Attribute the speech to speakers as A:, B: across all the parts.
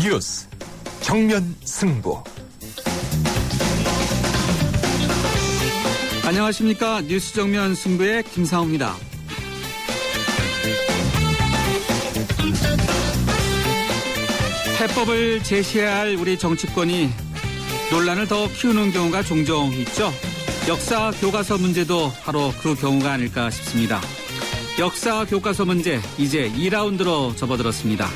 A: 뉴스 정면 승부.
B: 안녕하십니까. 뉴스 정면 승부의 김상호입니다. 해법을 제시해야 할 우리 정치권이 논란을 더 키우는 경우가 종종 있죠. 역사 교과서 문제도 바로 그 경우가 아닐까 싶습니다. 역사 교과서 문제 이제 2라운드로 접어들었습니다.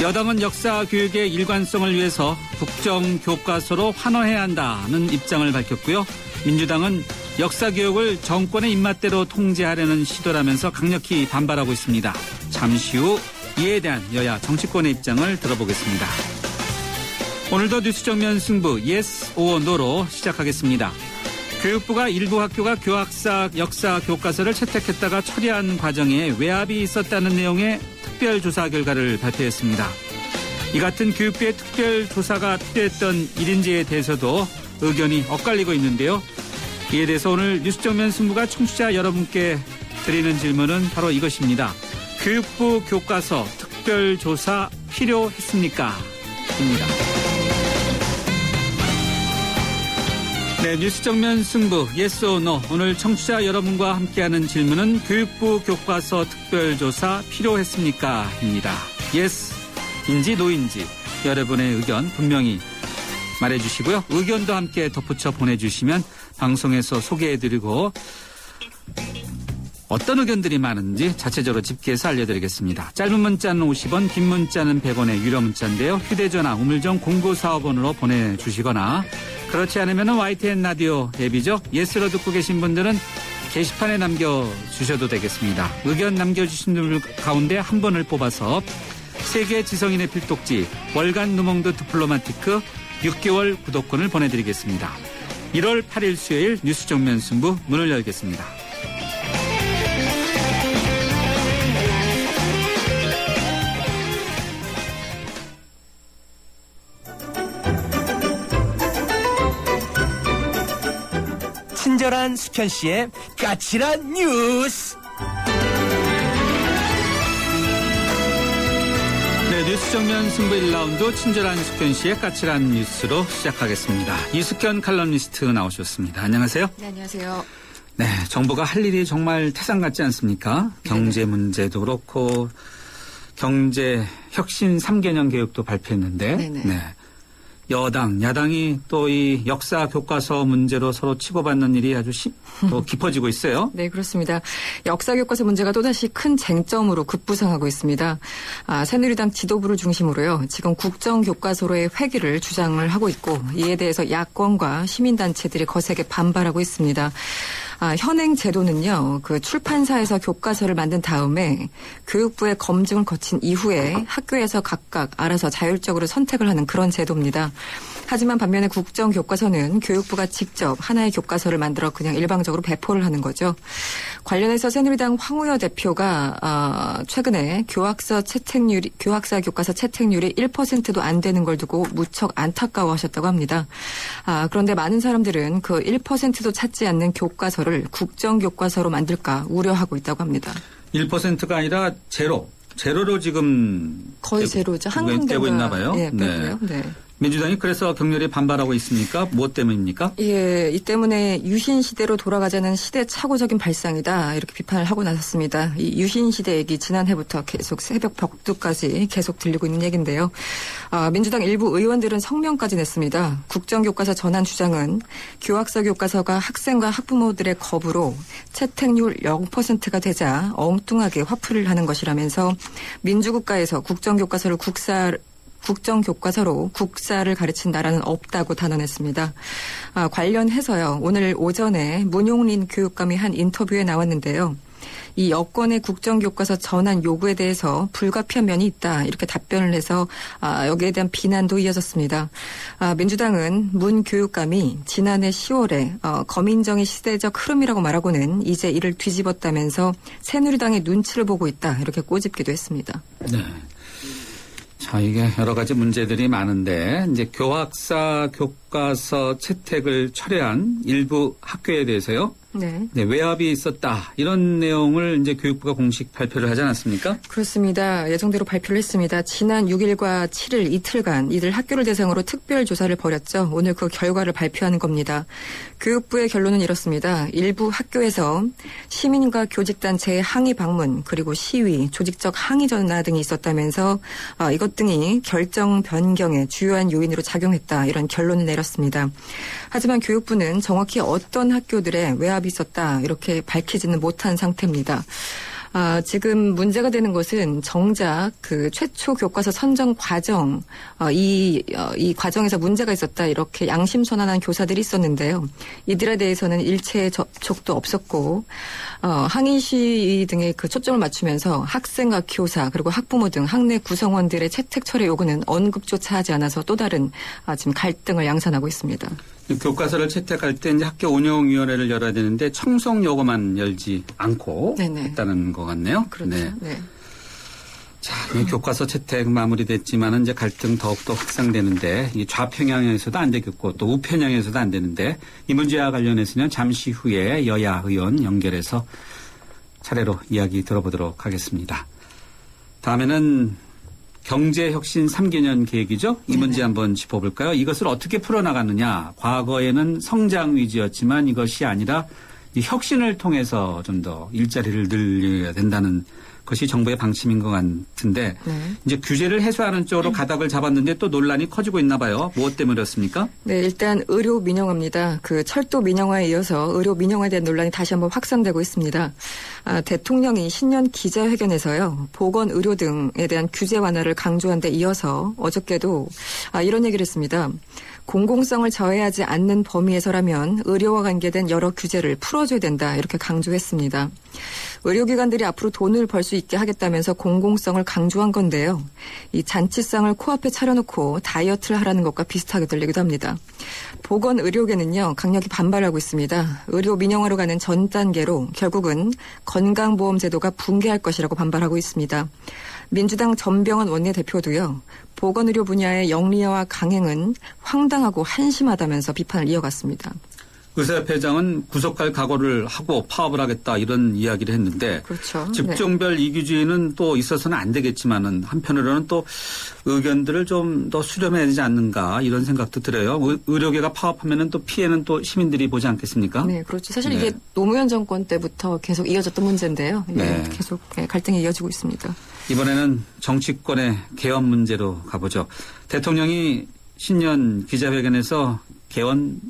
B: 여당은 역사 교육의 일관성을 위해서 국정교과서로 환원해야 한다는 입장을 밝혔고요. 민주당은 역사 교육을 정권의 입맛대로 통제하려는 시도라면서 강력히 반발하고 있습니다. 잠시 후 이에 대한 여야 정치권의 입장을 들어보겠습니다. 오늘도 뉴스 정면 승부 Yes or No로 시작하겠습니다. 교육부가 일부 학교가 역사 교과서를 채택했다가 처리한 과정에 외압이 있었다는 내용의 특별조사 결과를 발표했습니다. 이 같은 교육부의 특별조사가 필요했던 일인지에 대해서도 의견이 엇갈리고 있는데요. 이에 대해서 오늘 뉴스 정면 승부가 청취자 여러분께 드리는 질문은 바로 이것입니다. 교육부 교과서 특별조사 필요했습니까? 입니다. 네, 뉴스 정면 승부 Yes or No. 오늘 청취자 여러분과 함께하는 질문은 교육부 교과서 특별조사 필요했습니까? 입니다. Yes인지 No인지 여러분의 의견 분명히 말해주시고요. 의견도 함께 덧붙여 보내주시면 방송에서 소개해드리고 어떤 의견들이 많은지 자체적으로 집계해서 알려드리겠습니다. 짧은 문자는 50원, 긴 문자는 100원의 유료 문자인데요. 휴대전화 우물정 0945번으로 보내주시거나 그렇지 않으면 YTN 라디오 앱이죠. 예스로 듣고 계신 분들은 게시판에 남겨주셔도 되겠습니다. 의견 남겨주신 분들 가운데 한 분을 뽑아서 세계 지성인의 필독지 월간 누몽드 디플로마티크 6개월 구독권을 보내드리겠습니다. 1월 8일 수요일 뉴스 정면 승부 문을 열겠습니다.
A: 친절한 수현 씨의 까칠한 뉴스.
B: 네, 뉴스 정면 승부 1라운드 친절한 숙현 씨의 까칠한 뉴스로 시작하겠습니다. 이숙현 칼럼니스트 나오셨습니다. 안녕하세요.
C: 네, 안녕하세요.
B: 네, 정부가 할 일이 정말 태산 같지 않습니까? 경제 문제도 그렇고 경제 혁신 3개년 계획도 발표했는데
C: 네네.
B: 네. 여당, 야당이 또 이 역사 교과서 문제로 서로 치고받는 일이 아주 또 깊어지고 있어요.
C: 네, 그렇습니다. 역사 교과서 문제가 또다시 큰 쟁점으로 급부상하고 있습니다. 새누리당 지도부를 중심으로요. 지금 국정교과서로의 회귀를 주장을 하고 있고 이에 대해서 야권과 시민단체들이 거세게 반발하고 있습니다. 현행 제도는요, 그 출판사에서 교과서를 만든 다음에 교육부의 검증을 거친 이후에 학교에서 각각 알아서 자율적으로 선택을 하는 그런 제도입니다. 하지만 반면에 국정교과서는 교육부가 직접 하나의 교과서를 만들어 그냥 일방적으로 배포를 하는 거죠. 관련해서 새누리당 황우여 대표가 최근에 교학사 교과서 채택률이 1%도 안 되는 걸 두고 무척 안타까워하셨다고 합니다. 그런데 많은 사람들은 그 1%도 찾지 않는 교과서를 국정교과서로 만들까 우려하고 있다고 합니다.
B: 1%가 아니라 제로로 지금
C: 거의 제로죠.
B: 되고 있나 봐요.
C: 네, 네. 네.
B: 민주당이 그래서 격렬히 반발하고 있습니까? 무엇 때문입니까?
C: 예, 이 때문에 유신 시대로 돌아가자는 시대착오적인 발상이다 이렇게 비판을 하고 나섰습니다. 이 유신 시대 얘기 지난해부터 계속 새벽 벽두까지 계속 들리고 있는 얘기인데요. 민주당 일부 의원들은 성명까지 냈습니다. 국정교과서 전환 주장은 교학서 교과서가 학생과 학부모들의 겁으로 채택률 0%가 되자 엉뚱하게 화풀이를 하는 것이라면서 민주국가에서 국정교과서로 국사를 가르친 나라는 없다고 단언했습니다. 관련해서요. 오늘 오전에 문용린 교육감이 한 인터뷰에 나왔는데요. 이 여권의 국정교과서 전환 요구에 대해서 불가피한 면이 있다 이렇게 답변을 해서 여기에 대한 비난도 이어졌습니다. 민주당은 문 교육감이 지난해 10월에 검인정의 시대적 흐름이라고 말하고는 이제 이를 뒤집었다면서 새누리당의 눈치를 보고 있다 이렇게 꼬집기도 했습니다.
B: 네. 자, 이게 여러 가지 문제들이 많은데 이제 교학사 교과서 채택을 철회한 일부 학교에 대해서요.
C: 네.
B: 네, 외압이 있었다. 이런 내용을 이제 교육부가 공식 발표를 하지 않았습니까?
C: 그렇습니다. 예정대로 발표를 했습니다. 지난 6일과 7일 이틀간 이들 학교를 대상으로 특별 조사를 벌였죠. 오늘 그 결과를 발표하는 겁니다. 교육부의 결론은 이렇습니다. 일부 학교에서 시민과 교직단체의 항의 방문 그리고 시위, 조직적 항의 전화 등이 있었다면서 이것 등이 결정 변경의 주요한 요인으로 작용했다. 이런 결론을 내렸습니다. 하지만 교육부는 정확히 어떤 학교들의 외압이 있었다 이렇게 밝히지는 못한 상태입니다. 지금 문제가 되는 것은 정작 그 최초 교과서 선정 과정, 이 과정에서 문제가 있었다 이렇게 양심선언한 교사들이 있었는데요. 이들에 대해서는 일체 접촉도 없었고, 항의 시위 등의 그 초점을 맞추면서 학생과 교사 그리고 학부모 등 학내 구성원들의 채택 철회 요구는 언급조차 하지 않아서 또 다른 지금 갈등을 양산하고 있습니다.
B: 교과서를 채택할 때 이제 학교 운영위원회를 열어야 되는데 청송여고만 열지 않고
C: 네네.
B: 했다는 것 같네요.
C: 그렇죠.
B: 네.
C: 네.
B: 자, 이 교과서 채택 마무리됐지만은 이제 갈등 더욱더 확산되는데 이 좌편향에서도 안 되겠고 또 우편향에서도 안 되는데 이 문제와 관련해서는 잠시 후에 여야 의원 연결해서 차례로 이야기 들어보도록 하겠습니다. 다음에는 경제혁신 3개년 계획이죠. 이 문제 한번 짚어볼까요? 이것을 어떻게 풀어나가느냐. 과거에는 성장 위주였지만 이것이 아니라 이 혁신을 통해서 좀 더 일자리를 늘려야 된다는 것이 정부의 방침인 것 같은데 이제 규제를 해소하는 쪽으로 가닥을 잡았는데 또 논란이 커지고 있나 봐요. 무엇 때문에 그렇습니까?
C: 네, 일단 의료 민영화입니다. 그 철도 민영화에 이어서 의료 민영화에 대한 논란이 다시 한번 확산되고 있습니다. 대통령이 신년 기자회견에서요. 보건, 의료 등에 대한 규제 완화를 강조한 데 이어서 어저께도 이런 얘기를 했습니다. 공공성을 저해하지 않는 범위에서라면 의료와 관계된 여러 규제를 풀어줘야 된다 이렇게 강조했습니다. 의료기관들이 앞으로 돈을 벌 수 있게 하겠다면서 공공성을 강조한 건데요. 이 잔치상을 코앞에 차려놓고 다이어트를 하라는 것과 비슷하게 들리기도 합니다. 보건의료계는요. 강력히 반발하고 있습니다. 의료 민영화로 가는 전 단계로 결국은 건강보험제도가 붕괴할 것이라고 반발하고 있습니다. 민주당 전병헌 원내대표도요. 보건의료 분야의 영리화와 강행은 황당하고 한심하다면서 비판을 이어갔습니다.
B: 의사협회장은 구속할 각오를 하고 파업을 하겠다 이런 이야기를 했는데
C: 그렇죠.
B: 직종별 이기주의는 또 있어서는 안 되겠지만은 한편으로는 또 의견들을 좀 더 수렴해야 되지 않는가 이런 생각도 들어요. 의료계가 파업하면은 또 피해는 또 시민들이 보지 않겠습니까?
C: 네, 그렇죠. 사실 이게 노무현 정권 때부터 계속 이어졌던 문제인데요.
B: 네.
C: 계속 갈등이 이어지고 있습니다.
B: 이번에는 정치권의 개헌 문제로 가보죠. 대통령이 신년 기자회견에서 개헌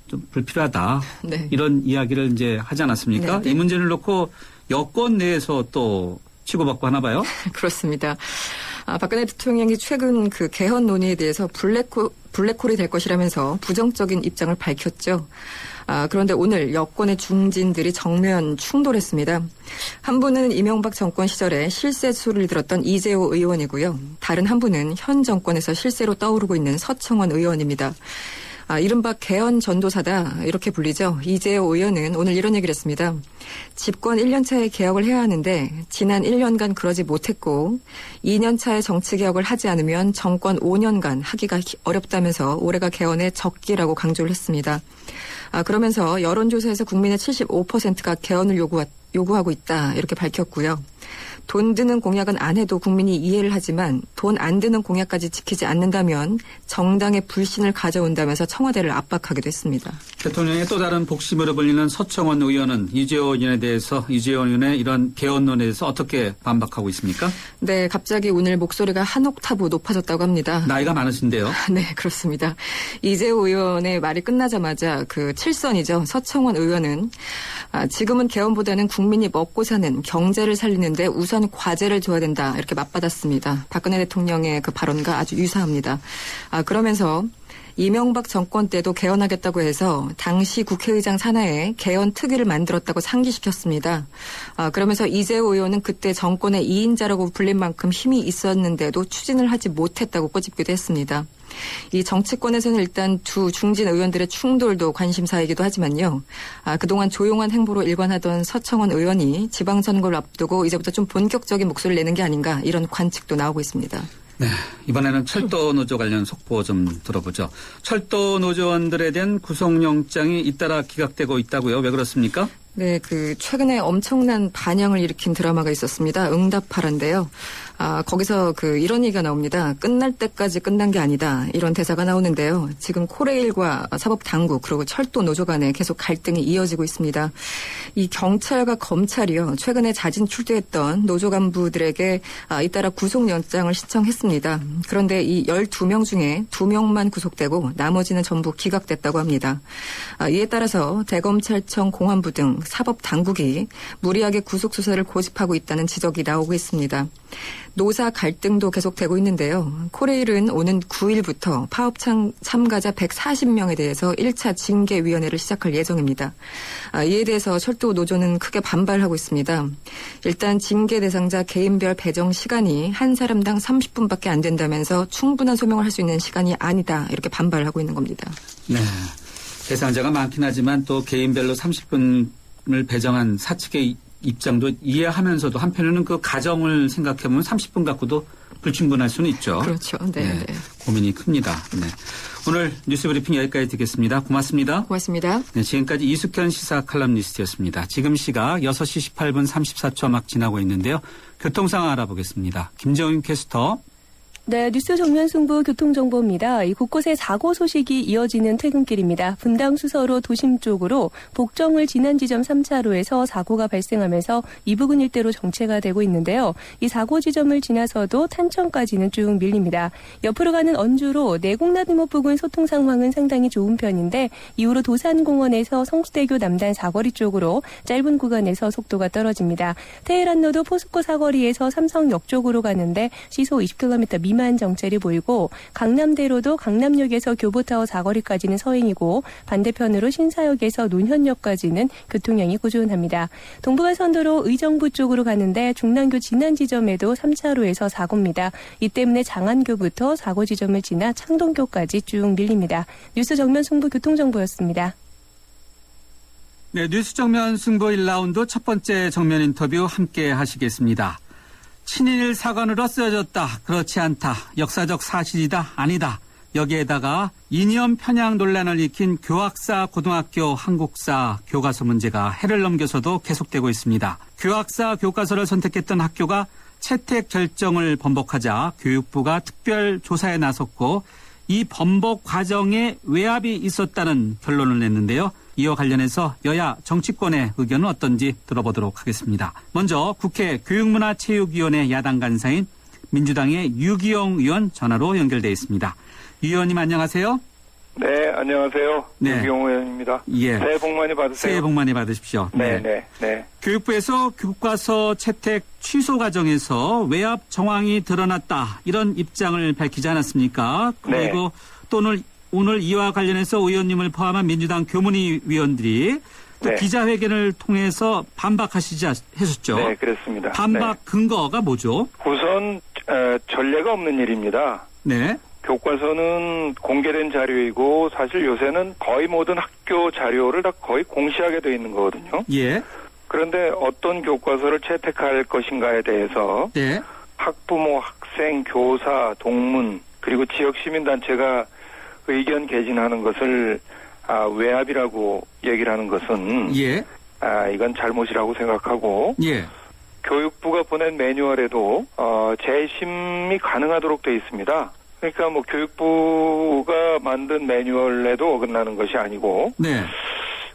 B: 좀 불필요하다.
C: 네.
B: 이런 이야기를 이제 하지 않았습니까?
C: 네, 네.
B: 이 문제를 놓고 여권 내에서 또 치고받고 하나 봐요.
C: 그렇습니다. 박근혜 대통령이 최근 그 개헌 논의에 대해서 블랙홀이 될 것이라면서 부정적인 입장을 밝혔죠. 그런데 오늘 여권의 중진들이 정면 충돌했습니다. 한 분은 이명박 정권 시절에 실세수를 들었던 이재호 의원이고요. 다른 한 분은 현 정권에서 실세로 떠오르고 있는 서청원 의원입니다. 이른바 개헌 전도사다 이렇게 불리죠. 이재호 의원은 오늘 이런 얘기를 했습니다. 집권 1년 차에 개혁을 해야 하는데 지난 1년간 그러지 못했고 2년 차에 정치개혁을 하지 않으면 정권 5년간 하기가 어렵다면서 올해가 개헌의 적기라고 강조를 했습니다. 그러면서 여론조사에서 국민의 75%가 개헌을 요구하고 있다 이렇게 밝혔고요. 돈 드는 공약은 안 해도 국민이 이해를 하지만 돈 안 드는 공약까지 지키지 않는다면 정당의 불신을 가져온다면서 청와대를 압박하기도 했습니다.
B: 대통령의 또 다른 복심으로 불리는 서청원 의원은 이재호 의원에 대해서 이재호 의원의 이런 개헌론에 대해서 어떻게 반박하고 있습니까?
C: 네, 갑자기 오늘 목소리가 한 옥타브 높아졌다고 합니다.
B: 나이가 많으신데요.
C: 네, 그렇습니다. 이재호 의원의 말이 끝나자마자 그 7선이죠. 서청원 의원은 지금은 개헌보다는 국민이 먹고 사는 경제를 살리는데 우선 과제를 줘야 된다. 이렇게 맞받았습니다. 박근혜 대통령의 그 발언과 아주 유사합니다. 그러면서 이명박 정권 때도 개헌하겠다고 해서 당시 국회의장 산하에 개헌 특위를 만들었다고 상기시켰습니다. 그러면서 이재호 의원은 그때 정권의 2인자라고 불린 만큼 힘이 있었는데도 추진을 하지 못했다고 꼬집기도 했습니다. 이 정치권에서는 일단 두 중진 의원들의 충돌도 관심사이기도 하지만요. 그동안 조용한 행보로 일관하던 서청원 의원이 지방선거를 앞두고 이제부터 좀 본격적인 목소리를 내는 게 아닌가 이런 관측도 나오고 있습니다.
B: 네, 이번에는 철도 노조 관련 속보 좀 들어보죠. 철도 노조원들에 대한 구속영장이 잇따라 기각되고 있다고요. 왜 그렇습니까?
C: 네, 최근에 엄청난 반향을 일으킨 드라마가 있었습니다. 응답하라인데요. 거기서 이런 얘기가 나옵니다. 끝날 때까지 끝난 게 아니다. 이런 대사가 나오는데요. 지금 코레일과 사법당국 그리고 철도 노조 간에 계속 갈등이 이어지고 있습니다. 이 경찰과 검찰이요. 최근에 자진 출두했던 노조 간부들에게 잇따라 구속영장을 신청했습니다. 그런데 이 12명 중에 2명만 구속되고 나머지는 전부 기각됐다고 합니다. 이에 따라서 대검찰청 공안부 등 사법당국이 무리하게 구속수사를 고집하고 있다는 지적이 나오고 있습니다. 노사 갈등도 계속되고 있는데요. 코레일은 오는 9일부터 파업 참가자 140명에 대해서 1차 징계위원회를 시작할 예정입니다. 이에 대해서 철도 노조는 크게 반발하고 있습니다. 일단 징계 대상자 개인별 배정 시간이 한 사람당 30분밖에 안 된다면서 충분한 소명을 할 수 있는 시간이 아니다. 이렇게 반발하고 있는 겁니다.
B: 네, 대상자가 많긴 하지만 또 개인별로 30분을 배정한 사측의 입장도 이해하면서도 한편으로는 그 가정을 생각해보면 30분 갖고도 불충분할 수는 있죠.
C: 그렇죠. 네.
B: 고민이 큽니다. 네. 오늘 뉴스브리핑 여기까지 듣겠습니다. 고맙습니다.
C: 고맙습니다.
B: 네, 지금까지 이숙현 시사 칼럼니스트였습니다. 지금 시각 6시 18분 34초 막 지나고 있는데요. 교통상황 알아보겠습니다. 김정윤 캐스터.
D: 네, 뉴스 정면 승부 교통정보입니다. 이 곳곳에 사고 소식이 이어지는 퇴근길입니다. 분당 수서로 도심 쪽으로 복정을 지난 지점 3차로에서 사고가 발생하면서 이 부근 일대로 정체가 되고 있는데요. 이 사고 지점을 지나서도 탄천까지는 쭉 밀립니다. 옆으로 가는 언주로 내곡나들목 부근 소통 상황은 상당히 좋은 편인데 이후로 도산공원에서 성수대교 남단 사거리 쪽으로 짧은 구간에서 속도가 떨어집니다. 테헤란로도 포스코 사거리에서 삼성역 쪽으로 가는데 시속 20km 미만 정체를 보이고 강남대로도 강남역에서 교보타워 사거리까지는 서행이고 반대편으로 신사역에서 논현역까지는 교통량이 꾸준합니다. 동부간선도로 의정부 쪽으로 가는데 중랑교 진안 지점에도 3차로에서 사고입니다. 이 때문에 장안교부터 사고 지점을 지나 창동교까지 쭉 밀립니다. 뉴스 정면 승부 교통정보였습니다.
B: 네, 뉴스 정면 승부 1라운드 첫 번째 정면 인터뷰 함께 하시겠습니다. 친일 사관으로 쓰여졌다. 그렇지 않다. 역사적 사실이다. 아니다. 여기에다가 이념 편향 논란을 일으킨 교학사 고등학교 한국사 교과서 문제가 해를 넘겨서도 계속되고 있습니다. 교학사 교과서를 선택했던 학교가 채택 결정을 번복하자 교육부가 특별 조사에 나섰고 이 번복 과정에 외압이 있었다는 결론을 냈는데요. 이와 관련해서 여야 정치권의 의견은 어떤지 들어보도록 하겠습니다. 먼저 국회 교육문화체육위원회 야당 간사인 민주당의 유기영 의원 전화로 연결돼 있습니다. 유 의원님 안녕하세요.
E: 네, 안녕하세요.
B: 네.
E: 유기영 의원입니다.
B: 예.
E: 새해 복 많이 받으세요.
B: 새해 복 많이 받으십시오.
E: 네.
B: 교육부에서 교과서 채택 취소 과정에서 외압 정황이 드러났다. 이런 입장을 밝히지 않았습니까? 그리고 또 오늘 이와 관련해서 의원님을 포함한 민주당 교문위 위원들이 또 기자회견을 통해서 반박하셨죠?
E: 네, 그렇습니다.
B: 반박 근거가 뭐죠?
E: 우선 전례가 없는 일입니다.
B: 네.
E: 교과서는 공개된 자료이고 사실 요새는 거의 모든 학교 자료를 다 거의 공시하게 되어 있는 거거든요.
B: 예.
E: 그런데 어떤 교과서를 채택할 것인가에 대해서
B: 네.
E: 학부모, 학생, 교사, 동문 그리고 지역 시민단체가 의견 개진하는 것을 외압이라고 얘기를 하는 것은
B: 예.
E: 이건 잘못이라고 생각하고
B: 예.
E: 교육부가 보낸 매뉴얼에도 재심이 가능하도록 되어 있습니다. 그러니까 뭐 교육부가 만든 매뉴얼에도 어긋나는 것이 아니고
B: 네.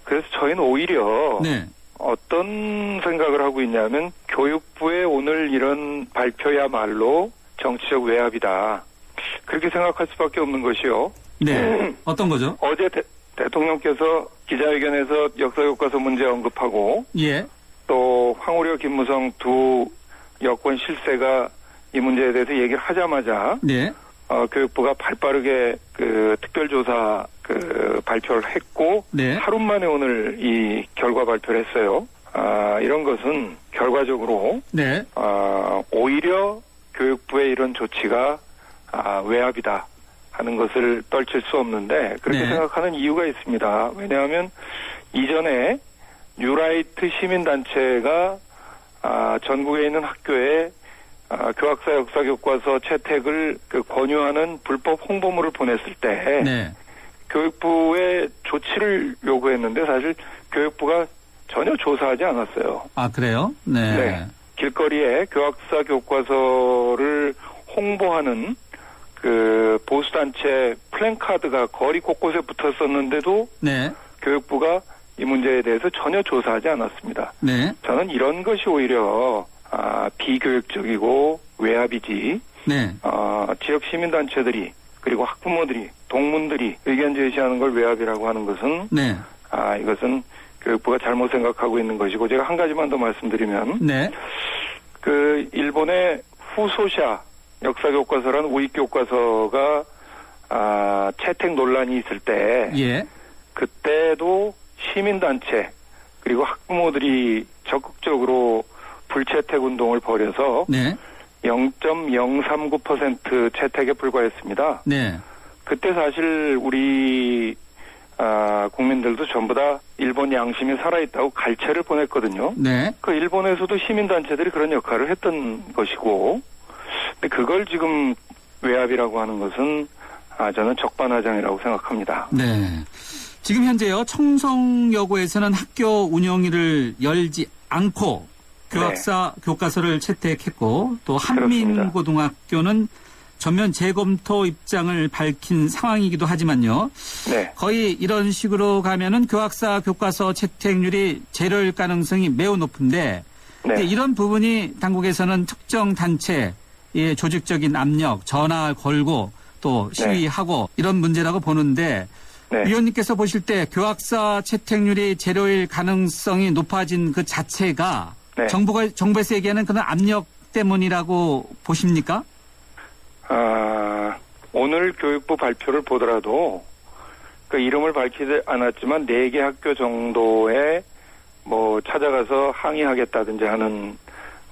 E: 그래서 저희는 오히려
B: 네.
E: 어떤 생각을 하고 있냐면 교육부의 오늘 이런 발표야말로 정치적 외압이다. 그렇게 생각할 수밖에 없는 것이요.
B: 네. 어떤 거죠?
E: 어제 대통령께서 기자회견에서 역사교과서 문제 언급하고
B: 예.
E: 또 황우려 김무성 두 여권 실세가 이 문제에 대해서 얘기를 하자마자
B: 네.
E: 교육부가 발빠르게 특별조사 발표를 했고
B: 네.
E: 하루 만에 오늘 이 결과 발표를 했어요. 이런 것은 결과적으로
B: 네.
E: 오히려 교육부의 이런 조치가 외압이다 하는 것을 떨칠 수 없는데 그렇게
B: 네.
E: 생각하는 이유가 있습니다. 왜냐하면 이전에 뉴라이트 시민단체가 전국에 있는 학교에 교학사 역사 교과서 채택을 권유하는 불법 홍보물을 보냈을 때
B: 네.
E: 교육부에 조치를 요구했는데 사실 교육부가 전혀 조사하지 않았어요.
B: 아, 그래요? 네.
E: 네. 길거리에 교학사 교과서를 홍보하는 그 보수단체 플랜카드가 거리 곳곳에 붙었었는데도
B: 네.
E: 교육부가 이 문제에 대해서 전혀 조사하지 않았습니다.
B: 네.
E: 저는 이런 것이 오히려 비교육적이고 외압이지.
B: 네.
E: 지역 시민단체들이 그리고 학부모들이 동문들이 의견 제시하는 걸 외압이라고 하는 것은
B: 네.
E: 이것은 교육부가 잘못 생각하고 있는 것이고 제가 한 가지만 더 말씀드리면
B: 네.
E: 그 일본의 후소샤 역사교과서라는 우익교과서가 채택 논란이 있을 때
B: 예.
E: 그때도 시민단체 그리고 학부모들이 적극적으로 불채택 운동을 벌여서
B: 네.
E: 0.039% 채택에 불과했습니다.
B: 네.
E: 그때 사실 우리 국민들도 전부 다 일본 양심이 살아있다고 갈채를 보냈거든요.
B: 네.
E: 그 일본에서도 시민단체들이 그런 역할을 했던 것이고 근데 그걸 지금 외압이라고 하는 것은 저는 적반하장이라고 생각합니다.
B: 네. 지금 현재요, 청송여고에서는 학교 운영일을 열지 않고 교학사 교과서를 채택했고 또 한민고등학교는 전면 재검토 입장을 밝힌 상황이기도 하지만요.
E: 네.
B: 거의 이런 식으로 가면은 교학사 교과서 채택률이 제로일 가능성이 매우 높은데
E: 네.
B: 이런 부분이 당국에서는 특정 단체의 조직적인 압력, 전화를 걸고 또 시위하고 이런 문제라고 보는데
E: 네.
B: 위원님께서 보실 때 교학사 채택률이 제로일 가능성이 높아진 그 자체가
E: 네.
B: 정부에서 얘기하는 그런 압력 때문이라고 보십니까?
E: 오늘 교육부 발표를 보더라도 그 이름을 밝히지 않았지만 4개 학교 정도에 뭐 찾아가서 항의하겠다든지 하는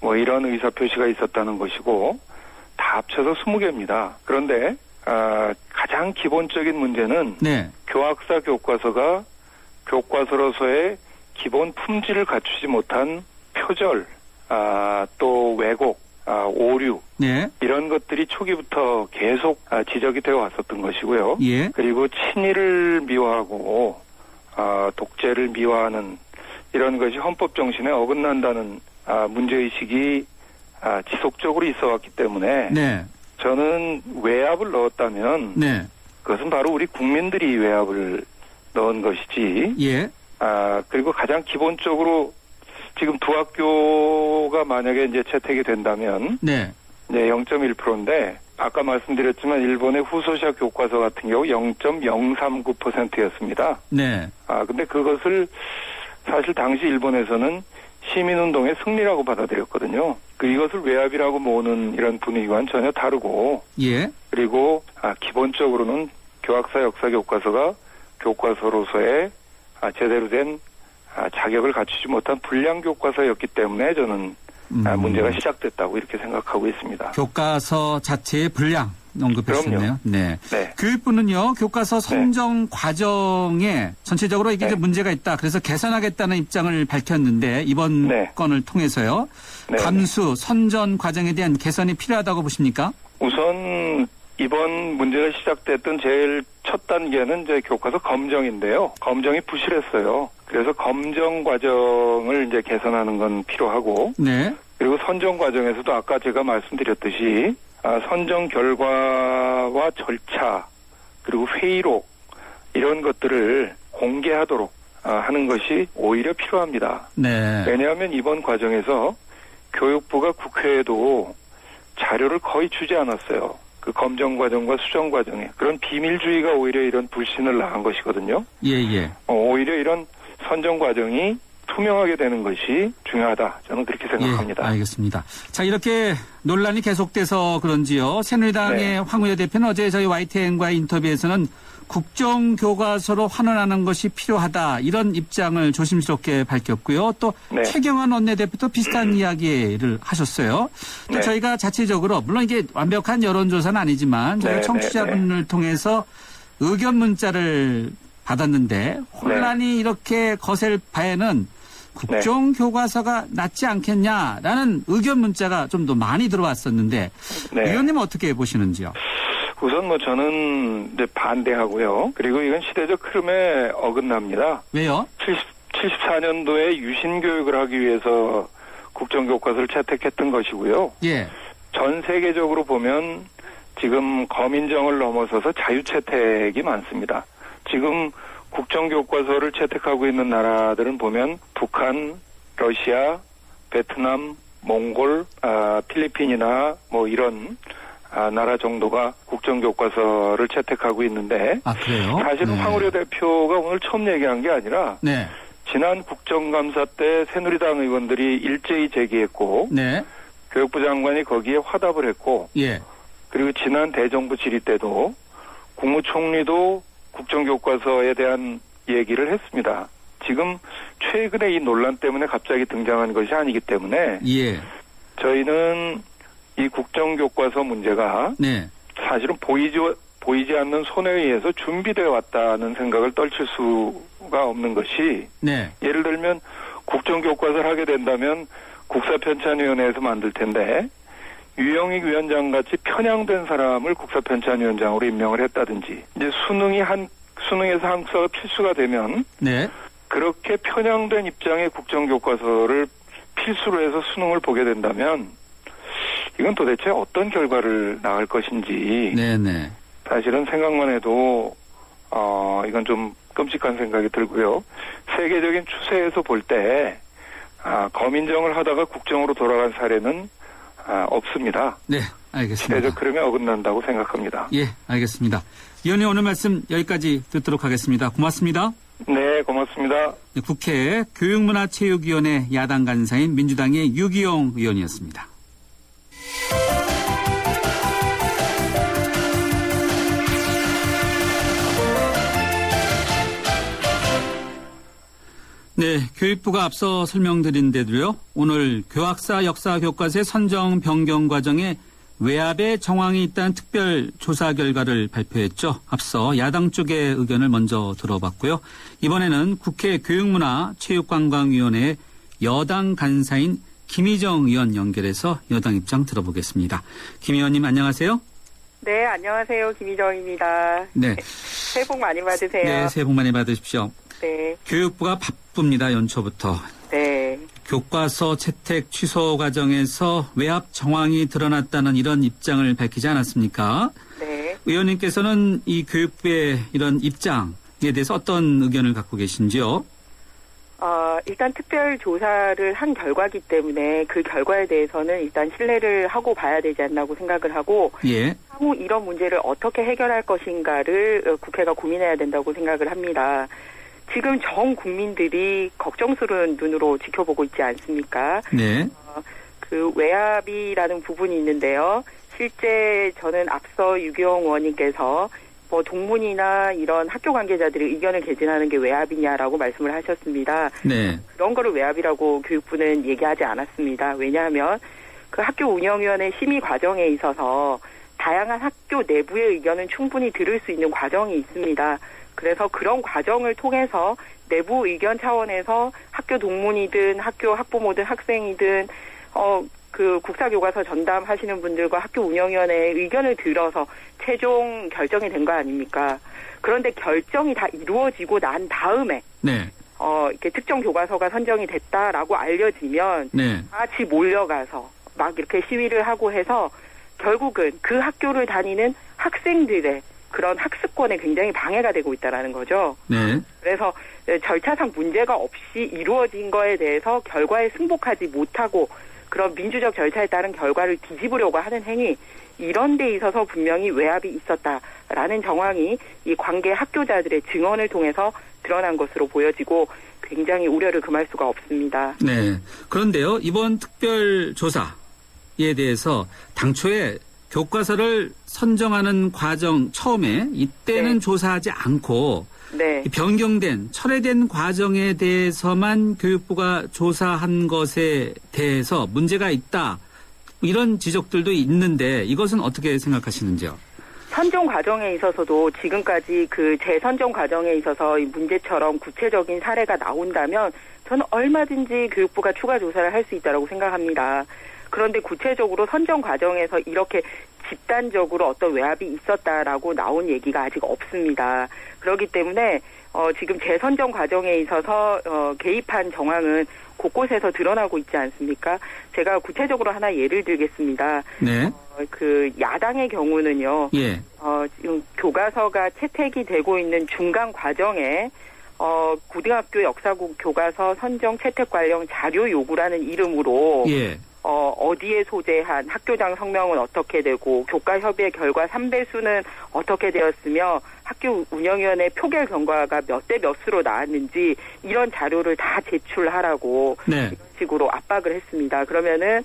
E: 뭐 이런 의사표시가 있었다는 것이고 다 합쳐서 20개입니다. 그런데 가장 기본적인 문제는
B: 네.
E: 교학사 교과서가 교과서로서의 기본 품질을 갖추지 못한 표절, 또 왜곡, 오류
B: 네.
E: 이런 것들이 초기부터 계속 지적이 되어 왔었던 것이고요.
B: 예.
E: 그리고 친일을 미화하고 독재를 미화하는 이런 것이 헌법 정신에 어긋난다는 문제의식이 지속적으로 있어 왔기 때문에
B: 네.
E: 저는 외압을 넣었다면
B: 네.
E: 그것은 바로 우리 국민들이 외압을 넣은 것이지.
B: 예.
E: 그리고 가장 기본적으로 지금 두 학교가 만약에 이제 채택이 된다면
B: 네.
E: 0.1%인데 아까 말씀드렸지만 일본의 후소샤 교과서 같은 경우 0.039%였습니다.
B: 네.
E: 근데 그것을 사실 당시 일본에서는 시민운동의 승리라고 받아들였거든요. 이것을 외압이라고 모으는 이런 분위기와는 전혀 다르고
B: 예.
E: 그리고 기본적으로는 교학사 역사 교과서가 교과서로서의 제대로 된 자격을 갖추지 못한 불량 교과서였기 때문에 저는 문제가 시작됐다고 이렇게 생각하고 있습니다.
B: 교과서 자체의 분량 언급했었네요. 네.
E: 네.
B: 교육부는요, 교과서 선정 과정에 전체적으로 이게 좀 문제가 있다. 그래서 개선하겠다는 입장을 밝혔는데 이번 건을 통해서요. 감수, 선전 과정에 대한 개선이 필요하다고 보십니까?
E: 우선 이번 문제가 시작됐던 제일 첫 단계는 이제 교과서 검정인데요. 검정이 부실했어요. 그래서 검정 과정을 이제 개선하는 건 필요하고,
B: 네.
E: 그리고 선정 과정에서도 아까 제가 말씀드렸듯이 선정 결과와 절차 그리고 회의록 이런 것들을 공개하도록 하는 것이 오히려 필요합니다.
B: 네.
E: 왜냐하면 이번 과정에서 교육부가 국회에도 자료를 거의 주지 않았어요. 그 검정 과정과 수정 과정에 그런 비밀주의가 오히려 이런 불신을 낳은 것이거든요.
B: 예.
E: 오히려 이런 선정 과정이 투명하게 되는 것이 중요하다. 저는 그렇게 생각합니다.
B: 예, 알겠습니다. 자, 이렇게 논란이 계속돼서 그런지요. 새누리당의 황우여 대표는 어제 저희 YTN과의 인터뷰에서는 국정교과서로 환원하는 것이 필요하다. 이런 입장을 조심스럽게 밝혔고요. 또 최경환 원내대표도 비슷한 이야기를 하셨어요. 또 저희가 자체적으로 물론 이게 완벽한 여론조사는 아니지만 저희 청취자분을 통해서 의견 문자를 받았는데 혼란이 이렇게 거셀 바에는 국정교과서가 낫지 않겠냐라는 의견 문자가 좀 더 많이 들어왔었는데
E: 네.
B: 의원님은 어떻게 보시는지요?
E: 우선 뭐 저는 이제 반대하고요. 그리고 이건 시대적 흐름에 어긋납니다.
B: 왜요?
E: 74년도에 유신 교육을 하기 위해서 국정교과서를 채택했던 것이고요.
B: 예.
E: 전 세계적으로 보면 지금 거민정을 넘어서서 자유채택이 많습니다. 지금 국정교과서를 채택하고 있는 나라들은 보면 북한, 러시아, 베트남, 몽골, 필리핀이나 뭐 이런 나라 정도가 국정교과서를 채택하고 있는데
B: 아, 그래요?
E: 사실은
B: 네.
E: 황우려 대표가 오늘 처음 얘기한 게 아니라
B: 네.
E: 지난 국정감사 때 새누리당 의원들이 일제히 제기했고
B: 네.
E: 교육부 장관이 거기에 화답을 했고
B: 예.
E: 그리고 지난 대정부 질의 때도 국무총리도 국정교과서에 대한 얘기를 했습니다. 지금 최근에 이 논란 때문에 갑자기 등장한 것이 아니기 때문에
B: 예.
E: 저희는 이 국정교과서 문제가
B: 네.
E: 사실은 보이지 않는 손에 의해서 준비되어 왔다는 생각을 떨칠 수가 없는 것이
B: 네.
E: 예를 들면 국정교과서를 하게 된다면 국사편찬위원회에서 만들 텐데 유영익 위원장 같이 편향된 사람을 국사편찬위원장으로 임명을 했다든지 이제 수능에서 한국사가 필수가 되면
B: 네.
E: 그렇게 편향된 입장의 국정교과서를 필수로 해서 수능을 보게 된다면 이건 도대체 어떤 결과를 낳을 것인지
B: 네네.
E: 사실은 생각만 해도 이건 좀 끔찍한 생각이 들고요. 세계적인 추세에서 볼 때 거민정을 하다가 국정으로 돌아간 사례는 없습니다.
B: 네, 알겠습니다.
E: 시대적 흐름에 어긋난다고 생각합니다.
B: 예, 알겠습니다. 위원님 오늘 말씀 여기까지 듣도록 하겠습니다. 고맙습니다.
E: 네, 고맙습니다.
B: 네, 국회 교육문화체육위원회 야당 간사인 민주당의 유기용 의원이었습니다. 네, 교육부가 앞서 설명드린 대로요. 오늘 교학사 역사 교과서의 선정 변경 과정에 외압의 정황이 있다는 특별 조사 결과를 발표했죠. 앞서 야당 쪽의 의견을 먼저 들어봤고요. 이번에는 국회 교육문화체육관광위원회 여당 간사인 김희정 의원 연결해서 여당 입장 들어보겠습니다. 김 의원님 안녕하세요.
F: 네, 안녕하세요. 김희정입니다.
B: 네.
F: 새해 복 많이 받으세요.
B: 네, 새해 복 많이 받으십시오.
F: 네.
B: 교육부가 바쁩니다. 연초부터.
F: 네.
B: 교과서 채택 취소 과정에서 외압 정황이 드러났다는 이런 입장을 밝히지 않았습니까?
F: 네.
B: 의원님께서는 이 교육부의 이런 입장에 대해서 어떤 의견을 갖고 계신지요?
F: 일단 특별 조사를 한 결과기 때문에 그 결과에 대해서는 일단 신뢰를 하고 봐야 되지 않나고 생각을 하고
B: 예.
F: 향후 이런 문제를 어떻게 해결할 것인가를 국회가 고민해야 된다고 생각을 합니다. 지금 전 국민들이 걱정스러운 눈으로 지켜보고 있지 않습니까?
B: 네.
F: 그 외압이라는 부분이 있는데요. 실제 저는 앞서 유기용 의원님께서 뭐 동문이나 이런 학교 관계자들이 의견을 개진하는 게 외압이냐라고 말씀을 하셨습니다.
B: 네.
F: 그런 거를 외압이라고 교육부는 얘기하지 않았습니다. 왜냐하면 그 학교 운영위원회 심의 과정에 있어서 다양한 학교 내부의 의견은 충분히 들을 수 있는 과정이 있습니다. 그래서 그런 과정을 통해서 내부 의견 차원에서 학교 동문이든 학교 학부모든 학생이든 그 국사교과서 전담하시는 분들과 학교 운영위원회의 의견을 들어서 최종 결정이 된 거 아닙니까? 그런데 결정이 다 이루어지고 난 다음에
B: 네.
F: 이렇게 특정 교과서가 선정이 됐다라고 알려지면
B: 네.
F: 같이 몰려가서 막 이렇게 시위를 하고 해서 결국은 그 학교를 다니는 학생들의 그런 학습권에 굉장히 방해가 되고 있다라는 거죠.
B: 네.
F: 그래서 절차상 문제가 없이 이루어진 거에 대해서 결과에 승복하지 못하고 그런 민주적 절차에 따른 결과를 뒤집으려고 하는 행위, 이런 데 있어서 분명히 외압이 있었다라는 정황이 이 관계 학교자들의 증언을 통해서 드러난 것으로 보여지고 굉장히 우려를 금할 수가 없습니다.
B: 네. 그런데요, 이번 특별조사에 대해서 당초에 교과서를 선정하는 과정 처음에 이때는
F: 네.
B: 조사하지 않고
F: 네.
B: 변경된 철회된 과정에 대해서만 교육부가 조사한 것에 대해서 문제가 있다. 이런 지적들도 있는데 이것은 어떻게 생각하시는지요?
F: 선정 과정에 있어서도 지금까지 그 재선정 과정에 있어서 이 문제처럼 구체적인 사례가 나온다면 저는 얼마든지 교육부가 추가 조사를 할 수 있다고 생각합니다. 그런데 구체적으로 선정 과정에서 이렇게 집단적으로 어떤 외압이 있었다라고 나온 얘기가 아직 없습니다. 그렇기 때문에 지금 재선정 과정에 있어서 개입한 정황은 곳곳에서 드러나고 있지 않습니까? 제가 구체적으로 하나 예를 들겠습니다.
B: 네.
F: 그 야당의 경우는요.
B: 예.
F: 지금 교과서가 채택이 되고 있는 중간 과정에 고등학교 역사국 교과서 선정 채택 관련 자료 요구라는 이름으로
B: 예.
F: 어디에 소재한 학교장 성명은 어떻게 되고 교과협의 결과 3배수는 어떻게 되었으며 학교 운영위원회 표결 결과가 몇 대 몇으로 나왔는지 이런 자료를 다 제출하라고
B: 네.
F: 이런 식으로 압박을 했습니다. 그러면은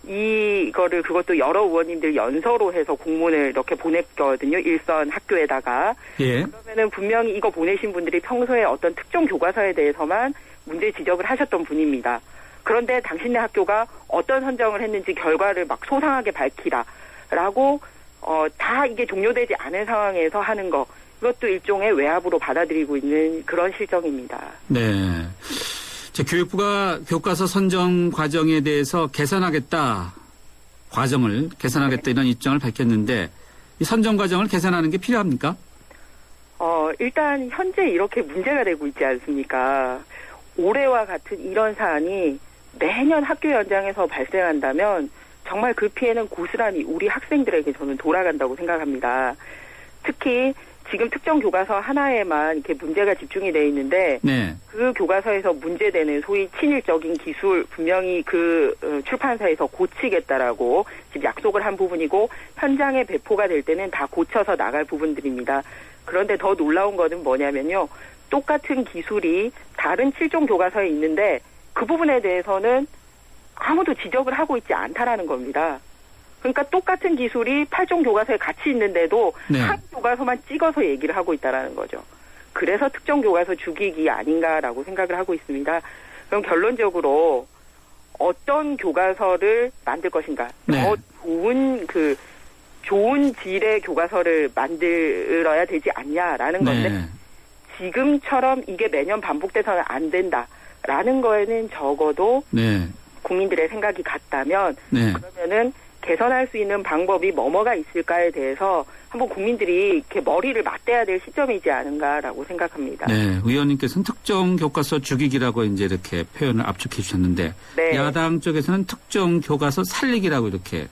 F: 이거를 그것도 여러 의원님들 연서로 해서 공문을 이렇게 보냈거든요. 일선 학교에다가.
B: 예.
F: 그러면은 분명히 이거 보내신 분들이 평소에 어떤 특정 교과서에 대해서만 문제 지적을 하셨던 분입니다. 그런데 당신네 학교가 어떤 선정을 했는지 결과를 막 소상하게 밝히라라고 다 이게 종료되지 않은 상황에서 하는 거 이것도 일종의 외압으로 받아들이고 있는 그런 실정입니다.
B: 네. 교육부가 교과서 선정 과정에 대해서 개선하겠다. 과정을 개선하겠다 이런 입장을 밝혔는데 이 선정 과정을 개선하는 게 필요합니까?
F: 일단 현재 이렇게 문제가 되고 있지 않습니까? 올해와 같은 이런 사안이 매년 학교 현장에서 발생한다면 정말 그 피해는 고스란히 우리 학생들에게 저는 돌아간다고 생각합니다. 특히 지금 특정 교과서 하나에만 이렇게 문제가 집중이 돼 있는데
B: 네.
F: 그 교과서에서 문제되는 소위 친일적인 기술 분명히 그 출판사에서 고치겠다라고 지금 약속을 한 부분이고 현장에 배포가 될 때는 다 고쳐서 나갈 부분들입니다. 그런데 더 놀라운 거는 뭐냐면요. 똑같은 기술이 다른 7종 교과서에 있는데 그 부분에 대해서는 아무도 지적을 하고 있지 않다라는 겁니다. 그러니까 똑같은 기술이 8종 교과서에 같이 있는데도
B: 네.
F: 한 교과서만 찍어서 얘기를 하고 있다라는 거죠. 그래서 특정 교과서 죽이기 아닌가라고 생각을 하고 있습니다. 그럼 결론적으로 어떤 교과서를 만들 것인가?
B: 네.
F: 더 좋은 질의 교과서를 만들어야 되지 않냐라는 건데
B: 네.
F: 지금처럼 이게 매년 반복돼서는 안 된다라는 거에는 적어도
B: 네.
F: 국민들의 생각이 같다면
B: 네.
F: 그러면은 개선할 수 있는 방법이 뭐가 있을까에 대해서 한번 국민들이 이렇게 머리를 맞대야 될 시점이지 않은가라고 생각합니다.
B: 네. 의원님께서는 특정 교과서 죽이기라고 이제 이렇게 표현을 압축해 주셨는데
F: 네.
B: 야당 쪽에서는 특정 교과서 살리기라고 이렇게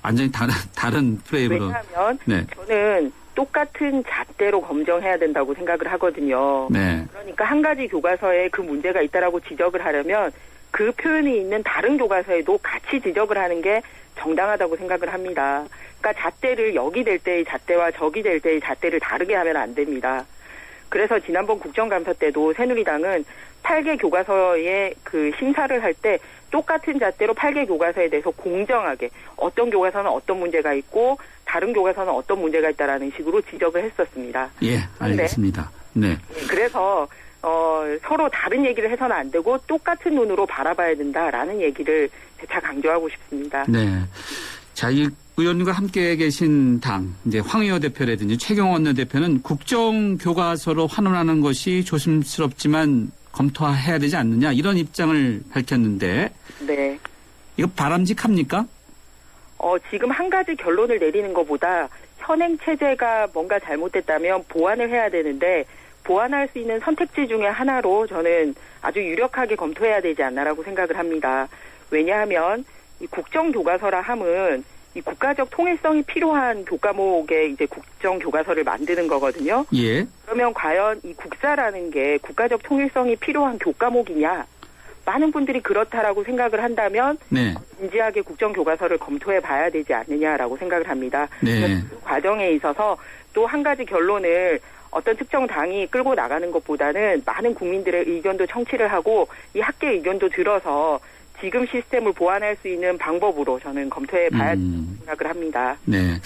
B: 완전히 다른 프레임으로.
F: 왜냐하면
B: 네.
F: 저는 똑같은 잣대로 검증해야 된다고 생각을 하거든요.
B: 네.
F: 그러니까 한 가지 교과서에 그 문제가 있다라고 지적을 하려면 그 표현이 있는 다른 교과서에도 같이 지적을 하는 게 정당하다고 생각을 합니다. 그러니까 잣대를 여기 될 때의 잣대와 저기 될 때의 잣대를 다르게 하면 안 됩니다. 그래서 지난번 국정감사 때도 새누리당은 8개 교과서의 그 심사를 할 때 똑같은 잣대로 8개 교과서에 대해서 공정하게 어떤 교과서는 어떤 문제가 있고 다른 교과서는 어떤 문제가 있다라는 식으로 지적을 했었습니다.
B: 예, 알겠습니다. 네.
F: 그래서 서로 다른 얘기를 해서는 안 되고 똑같은 눈으로 바라봐야 된다라는 얘기를 재차 강조하고 싶습니다.
B: 네. 자, 이 의원님과 함께 계신 당, 이제 황의호 대표라든지 최경원 원내대표는 국정 교과서로 환원하는 것이 조심스럽지만 검토해야 되지 않느냐 이런 입장을 밝혔는데
F: 네.
B: 이거 바람직합니까?
F: 지금 한 가지 결론을 내리는 것보다 현행 체제가 뭔가 잘못됐다면 보완을 해야 되는데 보완할 수 있는 선택지 중에 하나로 저는 아주 유력하게 검토해야 되지 않나라고 생각을 합니다. 왜냐하면 이 국정교과서라 함은 이 국가적 통일성이 필요한 교과목의 이제 국정교과서를 만드는 거거든요.
B: 예.
F: 그러면 과연 이 국사라는 게 국가적 통일성이 필요한 교과목이냐? 많은 분들이 그렇다라고 생각을 한다면
B: 네.
F: 진지하게 국정교과서를 검토해 봐야 되지 않느냐라고 생각을 합니다.
B: 네.
F: 그 과정에 있어서 또 한 가지 결론을 어떤 특정 당이 끌고 나가는 것보다는 많은 국민들의 의견도 청취를 하고 이 학계의 의견도 들어서 지금 시스템을 보완할 수 있는 방법으로 저는 검토해 봐야 된다고 생각을 합니다.
B: 네.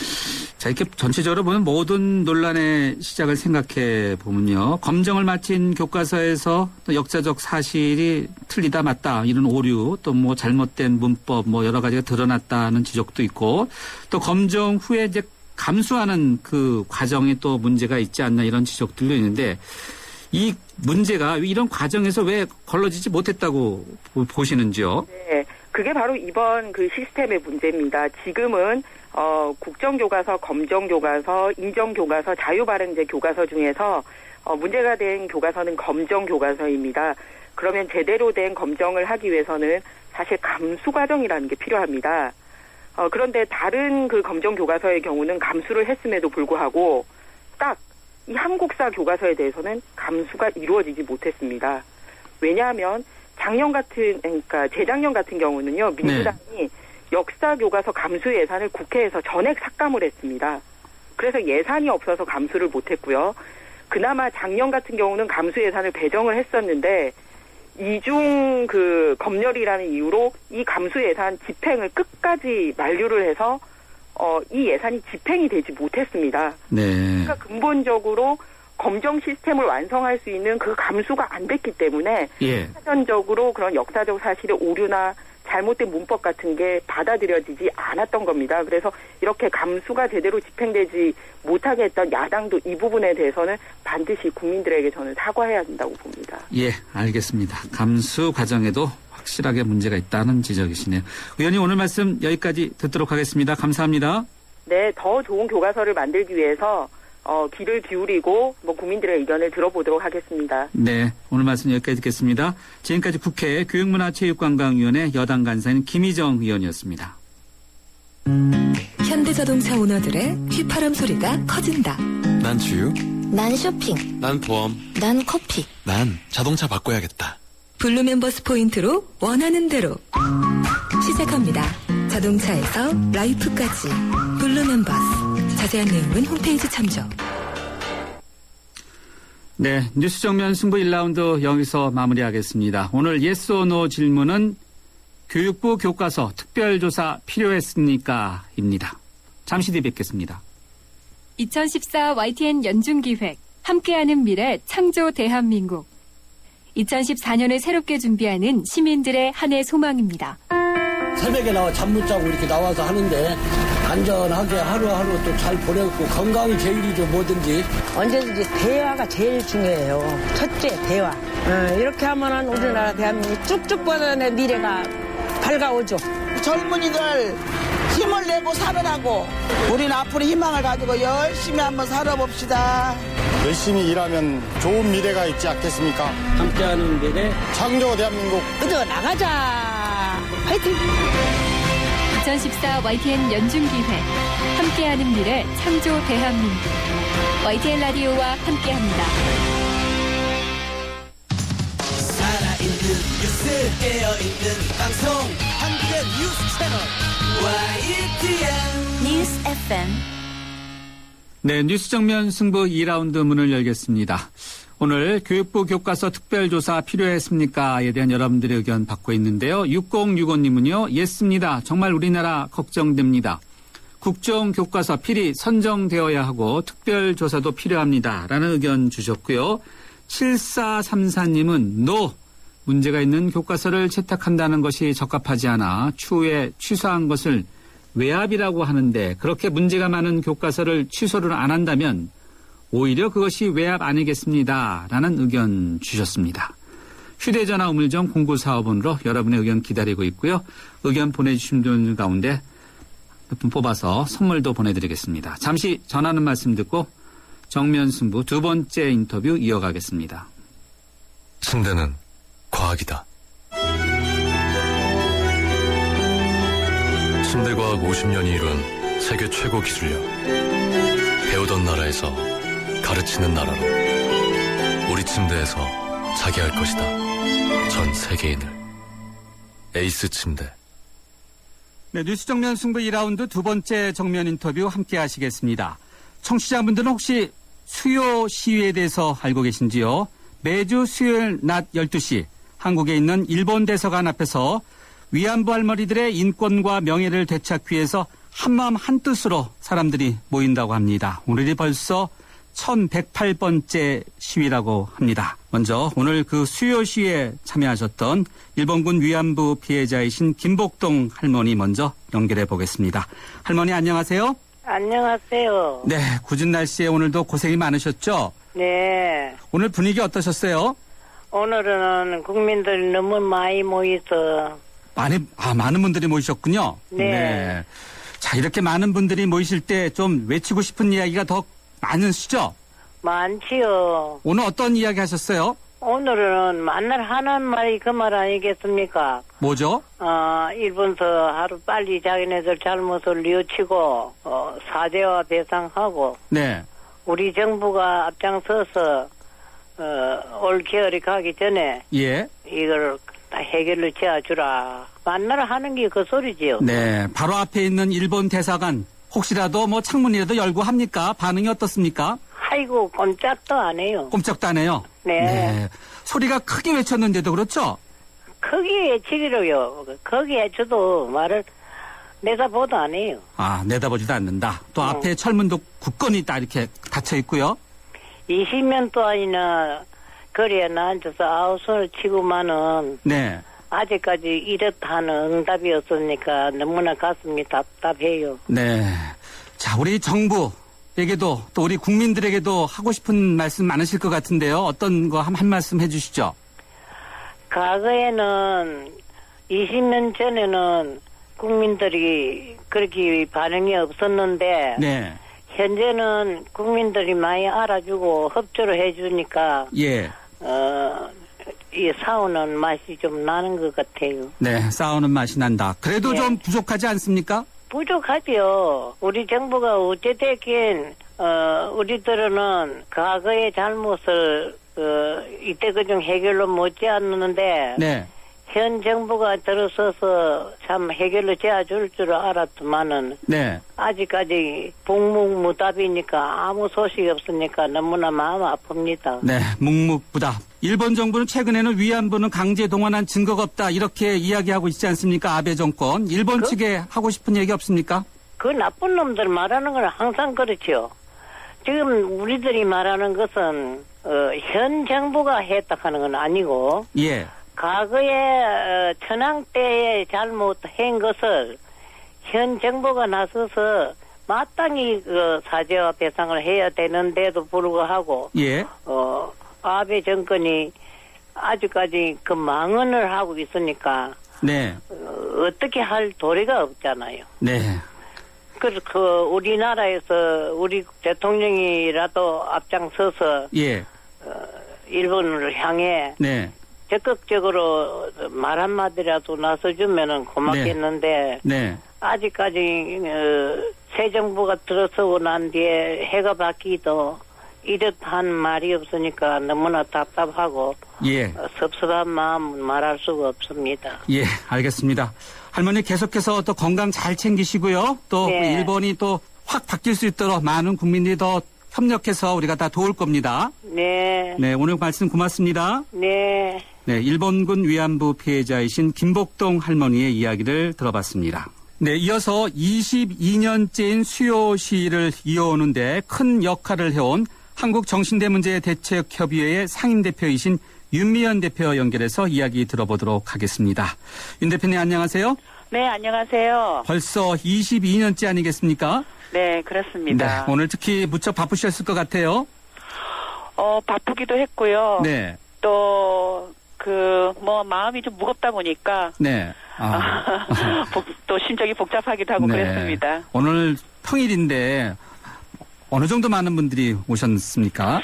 B: 자, 이렇게 전체적으로 보면 모든 논란의 시작을 생각해 보면요. 검증을 마친 교과서에서 또 역사적 사실이 틀리다 맞다 이런 오류 또 뭐 잘못된 문법 뭐 여러 가지가 드러났다는 지적도 있고 또 검증 후에 이제 감수하는 그 과정에 또 문제가 있지 않나 이런 지적들도 있는데 이 문제가 이런 과정에서 왜 걸러지지 못했다고 보시는지요?
F: 네, 그게 바로 이번 그 시스템의 문제입니다. 지금은 국정교과서, 검정교과서, 인정교과서, 자유발행제 교과서 중에서 문제가 된 교과서는 검정교과서입니다. 그러면 제대로 된 검정을 하기 위해서는 사실 감수 과정이라는 게 필요합니다. 그런데 다른 그 검정교과서의 경우는 감수를 했음에도 불구하고 딱 이 한국사 교과서에 대해서는 감수가 이루어지지 못했습니다. 왜냐하면 그러니까 재작년 같은 경우는요, 민주당이 역사 교과서 감수 예산을 국회에서 전액 삭감을 했습니다. 그래서 예산이 없어서 감수를 못했고요. 그나마 작년 같은 경우는 감수 예산을 배정을 했었는데 이중 그 검열이라는 이유로 이 감수 예산 집행을 끝까지 만류를 해서 이 예산이 집행이 되지 못했습니다.
B: 네.
F: 그러니까 근본적으로 검정 시스템을 완성할 수 있는 그 감수가 안 됐기 때문에
B: 예.
F: 사전적으로 그런 역사적 사실의 오류나 잘못된 문법 같은 게 받아들여지지 않았던 겁니다. 그래서 이렇게 감수가 제대로 집행되지 못하게 했던 야당도 이 부분에 대해서는 반드시 국민들에게 저는 사과해야 한다고 봅니다.
B: 예, 알겠습니다. 감수 과정에도 확실하게 문제가 있다는 지적이시네요. 의원님 오늘 말씀 여기까지 듣도록 하겠습니다. 감사합니다.
F: 네, 더 좋은 교과서를 만들기 위해서 귀를 기울이고 국민들의 의견을 들어보도록 하겠습니다.
B: 네, 오늘 말씀 여기까지 듣겠습니다. 지금까지 국회 교육문화체육관광위원회 여당 간사인 김희정 의원이었습니다.
G: 현대자동차 오너들의 휘파람 소리가 커진다.
H: 난 주유,
G: 난 쇼핑,
H: 난 보험,
G: 난 커피.
H: 난 자동차 바꿔야겠다.
G: 블루 멤버스 포인트로 원하는 대로 시작합니다. 자동차에서 라이프까지 블루 멤버스. 자세한 내용은 홈페이지 참조.
B: 네, 뉴스 정면 승부 1라운드 여기서 마무리하겠습니다. 오늘 yes or no 질문은 교육부 교과서 특별조사 필요했습니까? 입니다. 잠시 뒤 뵙겠습니다.
I: 2014 YTN 연중기획 함께하는 미래 창조 대한민국. 2014년을 새롭게 준비하는 시민들의 한 해 소망입니다.
J: 새벽에 나와 잠 못 자고 이렇게 나와서 하는데 안전하게 하루하루 또 잘 보냈고 건강이 제일이죠 뭐든지.
K: 언제든지 대화가 제일 중요해요. 첫째 대화. 이렇게 하면은 우리나라 대한민국이 쭉쭉 뻗어내 미래가 밝아오죠.
L: 젊은이들 힘을 내고 살으라고 우리는 앞으로 희망을 가지고 열심히 한번 살아봅시다.
M: 열심히 일하면 좋은 미래가 있지 않겠습니까?
J: 함께하는 미래
M: 창조 대한민국
K: 그저 나가자. 화이팅!
I: 2014 YTN 연중기획 함께하는 미래 창조 대한민국. YTN 라디오와 함께합니다.
A: 살아있는 뉴스 깨어있는 방송 함께 뉴스 채널 YTN
G: 뉴스 FM.
B: 네, 뉴스 정면 승부 2라운드 문을 열겠습니다. 오늘 교육부 교과서 특별조사 필요했습니까?에 대한 여러분들의 의견 받고 있는데요. 6065님은요. 예스입니다. 정말 우리나라 걱정됩니다. 국정교과서 필히 선정되어야 하고 특별조사도 필요합니다. 라는 의견 주셨고요. 7434님은 노. 문제가 있는 교과서를 채택한다는 것이 적합하지 않아 추후에 취소한 것을 외압이라고 하는데 그렇게 문제가 많은 교과서를 취소를 안 한다면 오히려 그것이 외압 아니겠습니다. 라는 의견 주셨습니다. 휴대전화 우물정 0945번으로 여러분의 의견 기다리고 있고요. 의견 보내주신 분들 가운데 몇 분 뽑아서 선물도 보내드리겠습니다. 잠시 전하는 말씀 듣고 정면 승부 두 번째 인터뷰 이어가겠습니다.
H: 침대는 과학이다. 침대과학 50년이 이룬 세계 최고 기술력. 배우던 나라에서 가르치는 나라로 우리 침대에서 자기 할 것이다. 전 세계인을. 에이스 침대.
B: 네, 뉴스 정면 승부 2라운드 두 번째 정면 인터뷰 함께 하시겠습니다. 청취자분들은 혹시 수요 시위에 대해서 알고 계신지요? 매주 수요일 낮 12시 한국에 있는 일본 대사관 앞에서 위안부 할머니들의 인권과 명예를 되찾기 위해서 한마음 한뜻으로 사람들이 모인다고 합니다. 오늘이 벌써 1108번째 시위라고 합니다. 먼저 오늘 그 수요 시위에 참여하셨던 일본군 위안부 피해자이신 김복동 할머니 먼저 연결해 보겠습니다. 할머니 안녕하세요.
K: 안녕하세요.
B: 네, 궂은 날씨에 오늘도 고생이 많으셨죠?
N: 네.
B: 오늘 분위기 어떠셨어요?
N: 오늘은 국민들이 너무 많이 모여서.
B: 많은 분들이 모이셨군요.
N: 네.
B: 자, 이렇게 많은 분들이 모이실 때 좀 외치고 싶은 이야기가 더 많으시죠?
N: 많지요.
B: 오늘 어떤 이야기 하셨어요?
N: 오늘은 만날 하는 말이 그 말 아니겠습니까?
B: 뭐죠?
N: 일본서 하루 빨리 자기네들 잘못을 뉘우치고, 사죄와 배상하고,
B: 네.
N: 우리 정부가 앞장서서, 올 겨울이 가기 전에,
B: 예.
N: 이걸 다 해결을 지어주라. 만나러 하는 게 그 소리지요.
B: 네. 바로 앞에 있는 일본 대사관, 혹시라도 뭐 창문이라도 열고 합니까? 반응이 어떻습니까?
N: 아이고, 꼼짝도 안 해요.
B: 꼼짝도 안 해요?
N: 네.
B: 소리가 크게 외쳤는데도 그렇죠?
N: 크게 외치기로요. 거기 외쳐도 말을 내다보도 안 해요.
B: 내다보지도 않는다. 또 앞에 철문도 굳건히 딱 이렇게 닫혀 있고요.
N: 20년 동안이나 거리에 앉아서 아우성을 치고만은
B: 네.
N: 아직까지 이렇다는 응답이 없으니까 너무나 가슴이 답답해요.
B: 네. 자, 우리 정부에게도 또 우리 국민들에게도 하고 싶은 말씀 많으실 것 같은데요. 어떤 거 한 말씀 해주시죠.
N: 과거에는 20년 전에는 국민들이 그렇게 반응이 없었는데
B: 네.
N: 현재는 국민들이 많이 알아주고 협조를 해주니까
B: 예.
N: 이 싸우는 맛이 좀 나는 것 같아요.
B: 네, 싸우는 맛이 난다. 그래도
N: 예.
B: 좀 부족하지 않습니까?
N: 부족하죠. 우리 정부가 어찌됐긴 우리들은 과거의 잘못을 이때 그중 해결로 못지 않는데
B: 네.
N: 현 정부가 들어서서 참 해결로 지어줄 줄 알았지만은
B: 네.
N: 아직까지 북묵무답이니까 아무 소식이 없으니까 너무나 마음 아픕니다.
B: 네, 묵묵부답. 일본 정부는 최근에는 위안부는 강제 동원한 증거가 없다 이렇게 이야기하고 있지 않습니까? 아베 정권. 일본 측에 하고 싶은 얘기 없습니까?
N: 그 나쁜 놈들 말하는 건 항상 그렇죠. 지금 우리들이 말하는 것은 현 정부가 했다 하는 건 아니고
B: 예.
N: 과거에 천황 때에 잘못한 것을 현 정부가 나서서 마땅히 사죄와 배상을 해야 되는데도 불구하고
B: 예.
N: 아베 정권이 아직까지 그 망언을 하고 있으니까
B: 네.
N: 어떻게 할 도리가 없잖아요.
B: 네.
N: 그래서 우리나라에서 우리 대통령이라도 앞장서서
B: 예.
N: 일본을 향해
B: 네.
N: 적극적으로 말 한마디라도 나서주면은 고맙겠는데
B: 네.
N: 아직까지 새 정부가 들어서고 난 뒤에 해가 바뀌도 이렇한 말이 없으니까 너무나 답답하고
B: 예.
N: 섭섭한 마음 말할 수가 없습니다.
B: 예, 알겠습니다. 할머니 계속해서 또 건강 잘 챙기시고요. 또
N: 네.
B: 일본이 또 확 바뀔 수 있도록 많은 국민들이 더 협력해서 우리가 다 도울 겁니다.
N: 네.
B: 네, 오늘 말씀 고맙습니다.
N: 네.
B: 네, 일본군 위안부 피해자이신 김복동 할머니의 이야기를 들어봤습니다. 네, 이어서 22년째인 수요 시위를 이어오는데 큰 역할을 해온 한국정신대문제대책협의회의 상임대표이신 윤미연 대표 연결해서 이야기 들어보도록 하겠습니다. 윤 대표님 안녕하세요.
O: 네, 안녕하세요.
B: 벌써 22년째 아니겠습니까?
O: 네, 그렇습니다.
B: 네, 오늘 특히 무척 바쁘셨을 것 같아요.
O: 바쁘기도 했고요.
B: 네.
O: 또, 마음이 좀 무겁다 보니까.
B: 네.
O: 또 심정이 복잡하기도 하고
B: 네.
O: 그랬습니다.
B: 오늘 평일인데 어느 정도 많은 분들이 오셨습니까?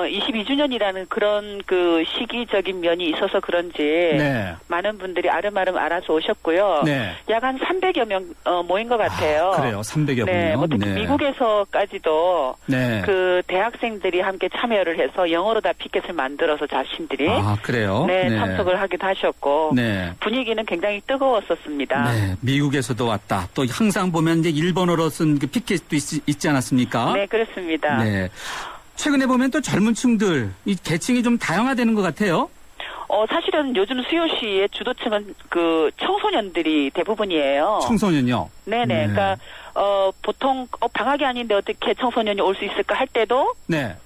O: 22주년이라는 그런 그 시기적인 면이 있어서 그런지
B: 네.
O: 많은 분들이 아름아름 알아서 오셨고요.
B: 네.
O: 약 한 300여 명 모인 것 같아요.
B: 그래요. 300여
O: 네,
B: 분이요.
O: 특히
B: 네.
O: 미국에서까지도
B: 네.
O: 그 대학생들이 함께 참여를 해서 영어로 다 피켓을 만들어서 자신들이
B: 그래요?
O: 네, 참석을 하기도 하셨고
B: 네.
O: 분위기는 굉장히 뜨거웠었습니다.
B: 네, 미국에서도 왔다. 또 항상 보면 이제 일본어로 쓴 그 피켓도 있지 않았습니까?
O: 네, 그렇습니다.
B: 네. 최근에 보면 또 젊은 층들, 이 계층이 좀 다양화되는 것 같아요.
O: 사실은 요즘 수요시의 주도층은 그 청소년들이 대부분이에요.
B: 청소년요?
O: 네네.
B: 네.
O: 그러니까, 보통, 방학이 아닌데 어떻게 청소년이 올 수 있을까 할 때도,
B: 네.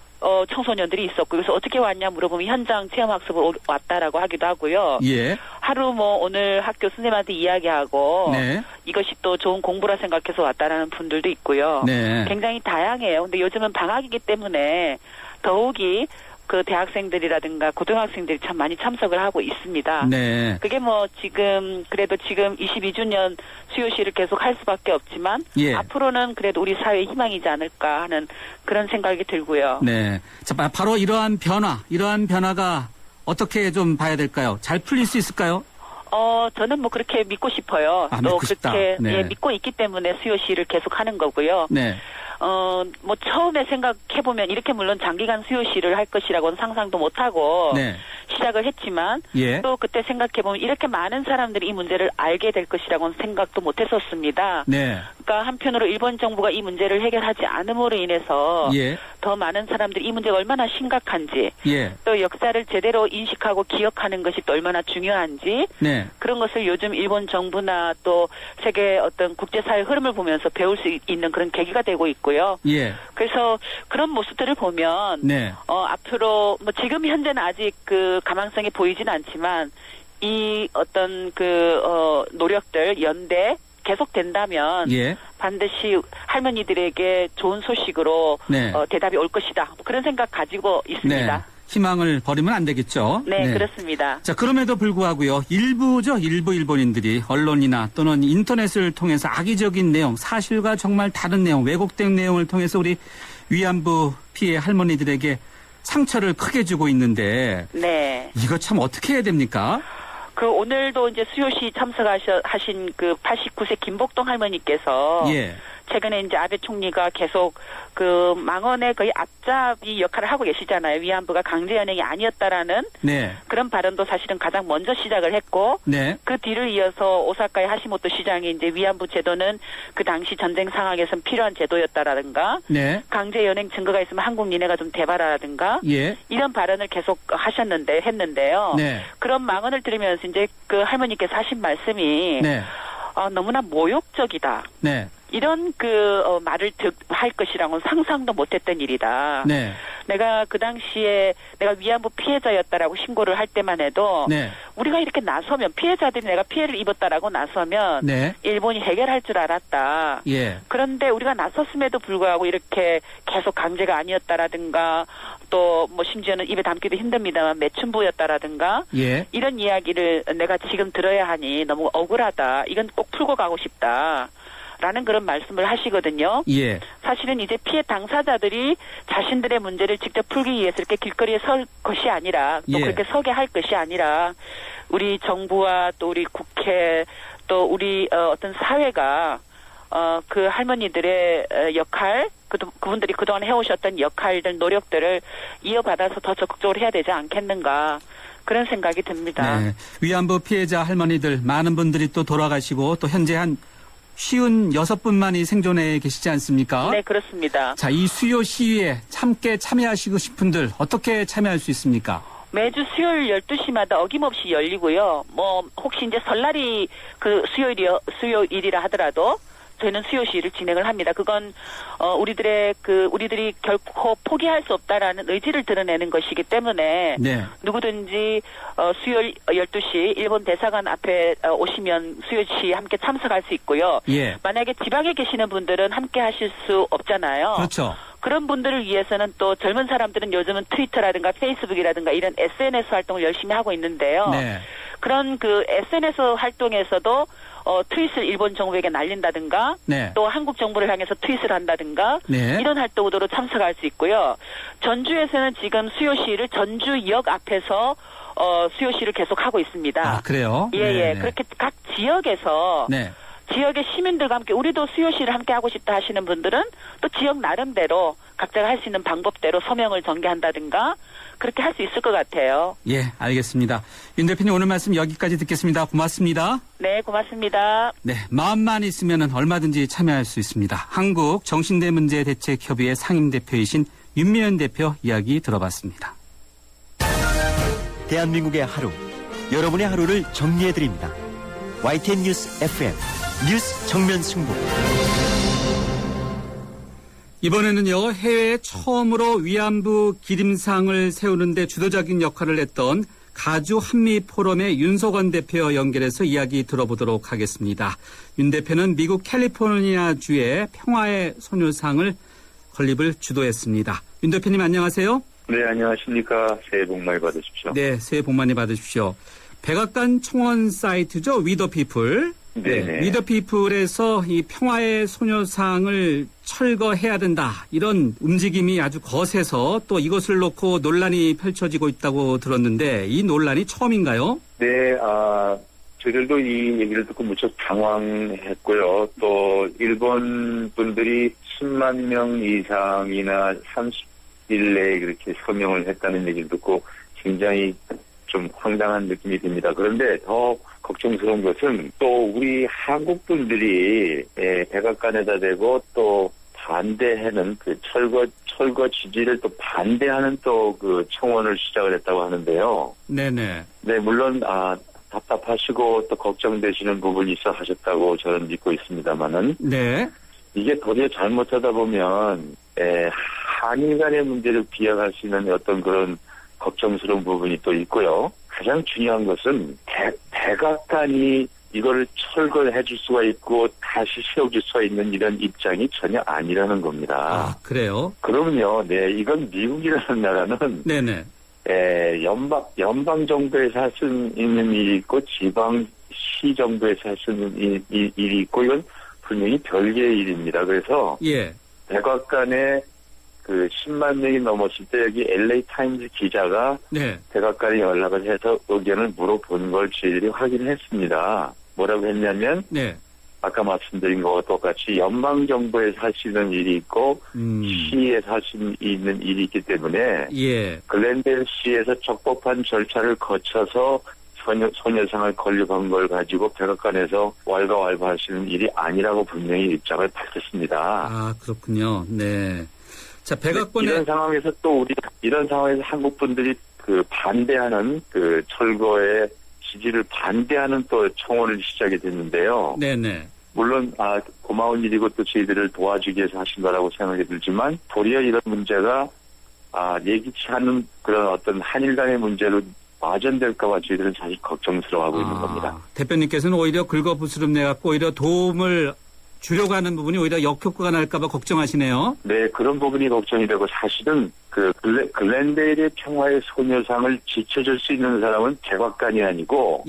O: 청소년들이 있었고 그래서 어떻게 왔냐 물어보면 현장 체험학습을 왔다라고 하기도 하고요.
B: 예.
O: 하루 뭐 오늘 학교 선생님한테 이야기하고
B: 네.
O: 이것이 또 좋은 공부라 생각해서 왔다라는 분들도 있고요.
B: 네.
O: 굉장히 다양해요. 근데 요즘은 방학이기 때문에 더욱이 그 대학생들이라든가 고등학생들이 참 많이 참석을 하고 있습니다.
B: 네.
O: 그게 뭐 그래도 지금 22주년 수요시를 계속 할 수밖에 없지만
B: 예.
O: 앞으로는 그래도 우리 사회의 희망이지 않을까 하는 그런 생각이 들고요.
B: 네. 자, 바로 이러한 변화가 어떻게 좀 봐야 될까요? 잘 풀릴 수 있을까요?
O: 저는 뭐 그렇게 믿고 싶어요.
B: 아,
O: 또
B: 믿고 싶다.
O: 그렇게
B: 네.
O: 예, 믿고 있기 때문에 수요시를 계속 하는 거고요.
B: 네.
O: 뭐 처음에 생각해보면 이렇게 물론 장기간 수요시를 할 것이라고는 상상도 못하고
B: 네.
O: 시작을 했지만
B: 예.
O: 또 그때 생각해보면 이렇게 많은 사람들이 이 문제를 알게 될 것이라고는 생각도 못했었습니다.
B: 네.
O: 그러니까 한편으로 일본 정부가 이 문제를 해결하지 않음으로 인해서
B: 예.
O: 더 많은 사람들이 이 문제가 얼마나 심각한지
B: 예.
O: 또 역사를 제대로 인식하고 기억하는 것이 또 얼마나 중요한지
B: 네.
O: 그런 것을 요즘 일본 정부나 또 세계 어떤 국제사회 흐름을 보면서 배울 수 있는 그런 계기가 되고 있고요.
B: 예.
O: 그래서 그런 모습들을 보면
B: 네.
O: 앞으로 뭐 지금 현재는 아직 그 가망성이 보이진 않지만 이 어떤 노력들 연대 계속된다면
B: 예.
O: 반드시 할머니들에게 좋은 소식으로
B: 네.
O: 대답이 올 것이다. 그런 생각 가지고 있습니다.
B: 네. 희망을 버리면 안 되겠죠.
O: 네, 그렇습니다.
B: 자, 그럼에도 불구하고요. 일부 일본인들이 언론이나 또는 인터넷을 통해서 악의적인 내용, 사실과 정말 다른 내용, 왜곡된 내용을 통해서 우리 위안부 피해 할머니들에게 상처를 크게 주고 있는데
O: 네.
B: 이거 참 어떻게 해야 됩니까?
O: 오늘도 이제 수요시 참석하신 그 89세 김복동 할머니께서
B: 예.
O: 최근에 이제 아베 총리가 계속 그 망언의 거의 앞잡이 역할을 하고 계시잖아요. 위안부가 강제 연행이 아니었다라는
B: 네.
O: 그런 발언도 사실은 가장 먼저 시작을 했고
B: 네.
O: 그 뒤를 이어서 오사카의 하시모토 시장이 이제 위안부 제도는 그 당시 전쟁 상황에선 필요한 제도였다라든가
B: 네.
O: 강제 연행 증거가 있으면 한국 니네가 좀 대봐라라든가
B: 예.
O: 이런 발언을 계속 했는데요.
B: 네.
O: 그런 망언을 들으면서 이제 그 할머니께서 하신 말씀이
B: 네.
O: 너무나 모욕적이다.
B: 네.
O: 이런 말을 할 것이라고는 상상도 못했던 일이다.
B: 네.
O: 내가 그 당시에 내가 위안부 피해자였다라고 신고를 할 때만 해도
B: 네.
O: 우리가 이렇게 나서면 피해자들이 내가 피해를 입었다라고 나서면
B: 네.
O: 일본이 해결할 줄 알았다.
B: 예.
O: 그런데 우리가 나섰음에도 불구하고 이렇게 계속 강제가 아니었다라든가 또 뭐 심지어는 입에 담기도 힘듭니다만 매춘부였다라든가
B: 예.
O: 이런 이야기를 내가 지금 들어야 하니 너무 억울하다. 이건 꼭 풀고 가고 싶다. 라는 그런 말씀을 하시거든요.
B: 예.
O: 사실은 이제 피해 당사자들이 자신들의 문제를 직접 풀기 위해서 이렇게 길거리에 설 것이 아니라 또
B: 예.
O: 그렇게 서게 할 것이 아니라 우리 정부와 또 우리 국회 또 우리 어떤 사회가 그 할머니들의 역할 그분들이 그동안 해오셨던 역할들 노력들을 이어받아서 더 적극적으로 해야 되지 않겠는가 그런 생각이 듭니다.
B: 네. 위안부 피해자 할머니들 많은 분들이 또 돌아가시고 또 현재 한 56분만이 생존해 계시지 않습니까?
O: 네, 그렇습니다.
B: 자, 이 수요 시위에 함께 참여하시고 싶은 분들 어떻게 참여할 수 있습니까?
O: 매주 수요일 12시마다 어김없이 열리고요. 뭐 혹시 이제 설날이 그 수요일이라 하더라도 저희는 수요시를 진행을 합니다. 그건 우리들이 결코 포기할 수 없다라는 의지를 드러내는 것이기 때문에
B: 네.
O: 누구든지 수요일 12시 일본 대사관 앞에 오시면 수요시 함께 참석할 수 있고요.
B: 예.
O: 만약에 지방에 계시는 분들은 함께 하실 수 없잖아요.
B: 그렇죠.
O: 그런 분들을 위해서는 또 젊은 사람들은 요즘은 트위터라든가 페이스북이라든가 이런 SNS 활동을 열심히 하고 있는데요.
B: 네.
O: 그런 그 SNS 활동에서도 트윗을 일본 정부에게 날린다든가
B: 네.
O: 또 한국 정부를 향해서 트윗을 한다든가
B: 네.
O: 이런 활동으로 참석할 수 있고요. 전주에서는 지금 수요시를 전주역 앞에서 수요시를 계속 하고 있습니다.
B: 아, 그래요?
O: 예,
B: 네,
O: 예.
B: 네.
O: 그렇게 각 지역에서
B: 네.
O: 지역의 시민들과 함께 우리도 수요시를 함께 하고 싶다 하시는 분들은 또 지역 나름대로 각자가 할 수 있는 방법대로 서명을 전개한다든가 그렇게 할 수 있을 것 같아요.
B: 예, 알겠습니다. 윤 대표님 오늘 말씀 여기까지 듣겠습니다. 고맙습니다.
O: 네, 고맙습니다.
B: 네, 마음만 있으면 얼마든지 참여할 수 있습니다. 한국 정신대문제대책협의회 상임대표이신 윤미연 대표 이야기 들어봤습니다.
P: 대한민국의 하루, 여러분의 하루를 정리해드립니다. YTN 뉴스 FM, 뉴스 정면 승부.
B: 이번에는요, 해외에 처음으로 위안부 기림상을 세우는데 주도적인 역할을 했던 가주 한미 포럼의 윤석원 대표와 연결해서 이야기 들어보도록 하겠습니다. 윤 대표는 미국 캘리포니아주의 평화의 소녀상을 건립을 주도했습니다. 윤 대표님 안녕하세요.
Q: 네, 안녕하십니까. 새해 복 많이 받으십시오.
B: 네, 새해 복 많이 받으십시오. 백악관 청원 사이트죠, 위더피플. 네, 위더피플에서 이 평화의 소녀상을 철거해야 된다, 이런 움직임이 아주 거세서 또 이것을 놓고 논란이 펼쳐지고 있다고 들었는데 이 논란이 처음인가요?
Q: 네, 저희들도 이 얘기를 듣고 무척 당황했고요. 또 일본 분들이 10만 명 이상이나 30일 내에 그렇게 서명을 했다는 얘기를 듣고 굉장히 좀 황당한 느낌이 듭니다. 그런데 더 걱정스러운 것은 또 우리 한국 분들이 백악관에다 대고 또 반대하는 그 철거 지지를 또 반대하는 또 그 청원을 시작을 했다고 하는데요.
B: 네네.
Q: 네, 물론 답답하시고 또 걱정되시는 부분이 있어 하셨다고 저는 믿고 있습니다만은.
B: 네.
Q: 이게 도리어 잘못하다 보면 한일 간의 문제를 비약할 수 있는 어떤 그런 걱정스러운 부분이 또 있고요. 가장 중요한 것은 백악관이 이거를 철거를 해줄 수가 있고 다시 세워줄 수가 있는 이런 입장이 전혀 아니라는 겁니다.
B: 아, 그래요?
Q: 그럼요. 네, 이건 미국이라는 나라는
B: 네네.
Q: 연방 정부에서 할 수 있는 일이 있고 지방시 정부에서 할 수 있는 일이 있고 이건 분명히 별개의 일입니다. 그래서 백악관에 그 10만 명이 넘었을 때 여기 LA 타임즈 기자가 백악관에 연락을 해서 의견을 물어본 걸 저희들이 확인했습니다. 뭐라고 했냐면 아까 말씀드린 것과 똑같이 연방 정부에서 할 수 있는 일이 있고 시에서 할 수 있는 일이 있기 때문에 글렌델 시에서 적법한 절차를 거쳐서 소녀상을 건립한 걸 가지고 백악관에서 왈가왈부할 수 있는 일이 아니라고 분명히 입장을 밝혔습니다.
B: 아, 그렇군요. 네. 자, 백악관에
Q: 이런 상황에서 한국 분들이 그 반대하는 그 철거의 지지를 반대하는 또 청원을 시작이 됐는데요.
B: 네네.
Q: 물론 고마운 일이고 또 저희들을 도와주기 위해서 하신 거라고 생각이 들지만 도리어 이런 문제가 예기치 않은 그런 어떤 한일 간의 문제로 와전될까봐 저희들은 사실 걱정스러워하고 있는 겁니다.
B: 대표님께서는 오히려 긁어부스럼 내갖고 오히려 도움을 주려고 하는 부분이 오히려 역효과가 날까봐 걱정하시네요.
Q: 네, 그런 부분이 걱정이 되고 사실은 그 글렌데일의 평화의 소녀상을 지켜줄 수 있는 사람은 백악관이 아니고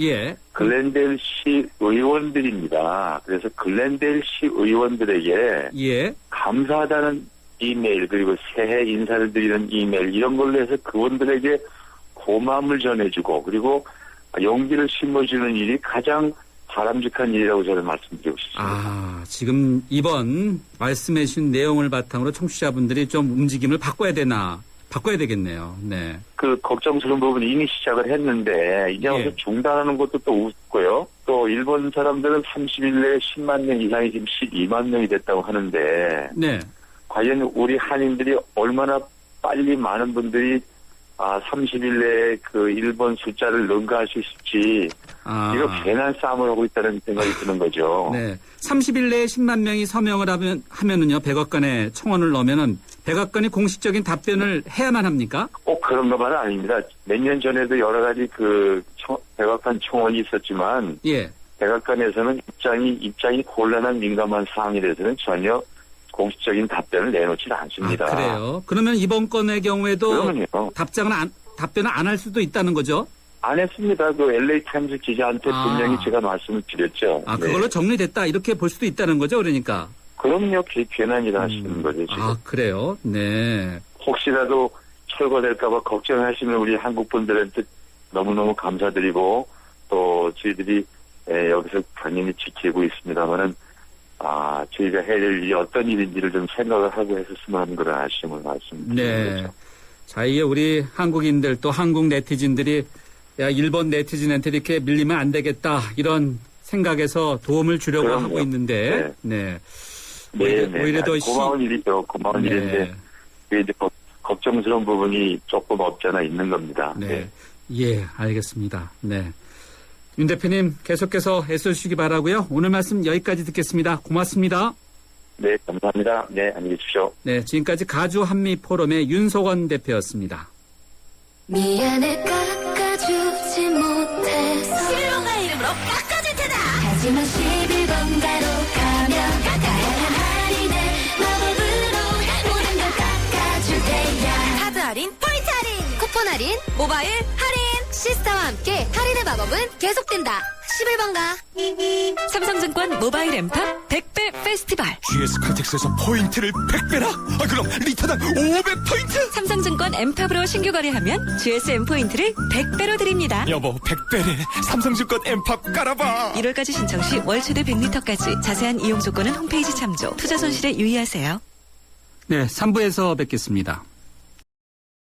Q: 글렌데일 시 의원들입니다. 그래서 글렌데일 시 의원들에게 감사하다는 이메일 그리고 새해 인사를 드리는 이메일 이런 걸로 해서 그분들에게 고마움을 전해주고 그리고 용기를 심어주는 일이 가장 바람직한 일이라고 저는 말씀드리고 싶습니다.
B: 지금 이번 말씀해 주신 내용을 바탕으로 청취자분들이 좀 움직임을 바꿔야 되겠네요. 네.
Q: 그 걱정스러운 부분이 이미 시작을 했는데 이제 와서 중단하는 것도 또 웃고요. 또 일본 사람들은 30일 내에 10만 명 이상이 지금 12만 명이 됐다고 하는데 과연 우리 한인들이 얼마나 빨리 많은 분들이 30일 내에 그 일본 숫자를 능가할 수 있을지 이거 괜한 싸움을 하고 있다는 생각이 드는 거죠.
B: 네. 30일 내에 10만 명이 서명을 하면은요, 백악관에 청원을 넣으면은 백악관이 공식적인 답변을 해야만 합니까?
Q: 그런 것만은 아닙니다. 몇 년 전에도 여러 가지 백악관 청원이 있었지만 백악관에서는 입장이 곤란한 민감한 사항에 대해서는 전혀 공식적인 답변을 내놓지 않습니다.
B: 그래요? 그러면 이번 건의 경우에도 답변을 안 할 수도 있다는 거죠?
Q: 안 했습니다. 그 LA 타임즈 기자한테 분명히 제가 말씀을 드렸죠.
B: 그걸로 정리됐다 이렇게 볼 수도 있다는 거죠, 그러니까?
Q: 그럼요. 괜한 일 하시는 거죠, 지금.
B: 그래요? 네.
Q: 혹시라도 철거될까봐 걱정하시는 우리 한국 분들한테 너무너무 감사드리고 또 저희들이 여기서 당연히 지키고 있습니다만은 저희가 해야 될 일이 어떤 일인지를 좀 생각을 하고 했었으면 하는 그런 아쉬움을 말씀드립니다.
B: 네. 자, 이게 우리 한국인들 또 한국 네티즌들이 일본 네티즌한테 이렇게 밀리면 안 되겠다 이런 생각에서 도움을 주려고 하고 있는데 오히려 더
Q: 고마운 일이죠. 고마운 일인데 이제 걱정스러운 부분이 조금 없지 않아 있는 겁니다.
B: 알겠습니다. 네. 윤 대표님 계속해서 애써주시기 바라고요. 오늘 말씀 여기까지 듣겠습니다. 고맙습니다.
Q: 네, 감사합니다. 네, 안녕히 계십시오.
B: 네, 지금까지 가주 한미 포럼의 윤석원 대표였습니다.
G: 미안해 깎아주지 못해서 11번가 이름으로 깎아줄 테다. 하지만 11번가로 가면 다양한 할인을 마법으로 모든 걸 깎아줄 테야. 카드 할인, 포인트 할인, 쿠폰 할인, 모바일 할인. 시스타와 함께 할인의 마법은 계속된다. 11번가. 삼성증권 모바일 엠팝 100배 페스티벌.
R: GS 칼텍스에서 포인트를 100배나? 그럼 리터당 500포인트?
G: 삼성증권 엠팝으로 신규 거래하면 GSM 포인트를 100배로 드립니다.
R: 여보, 100배래. 삼성증권 엠팝 깔아봐.
G: 1월까지 신청 시 월 최대 100리터까지. 자세한 이용 조건은 홈페이지 참조. 투자 손실에 유의하세요.
B: 네, 3부에서 뵙겠습니다.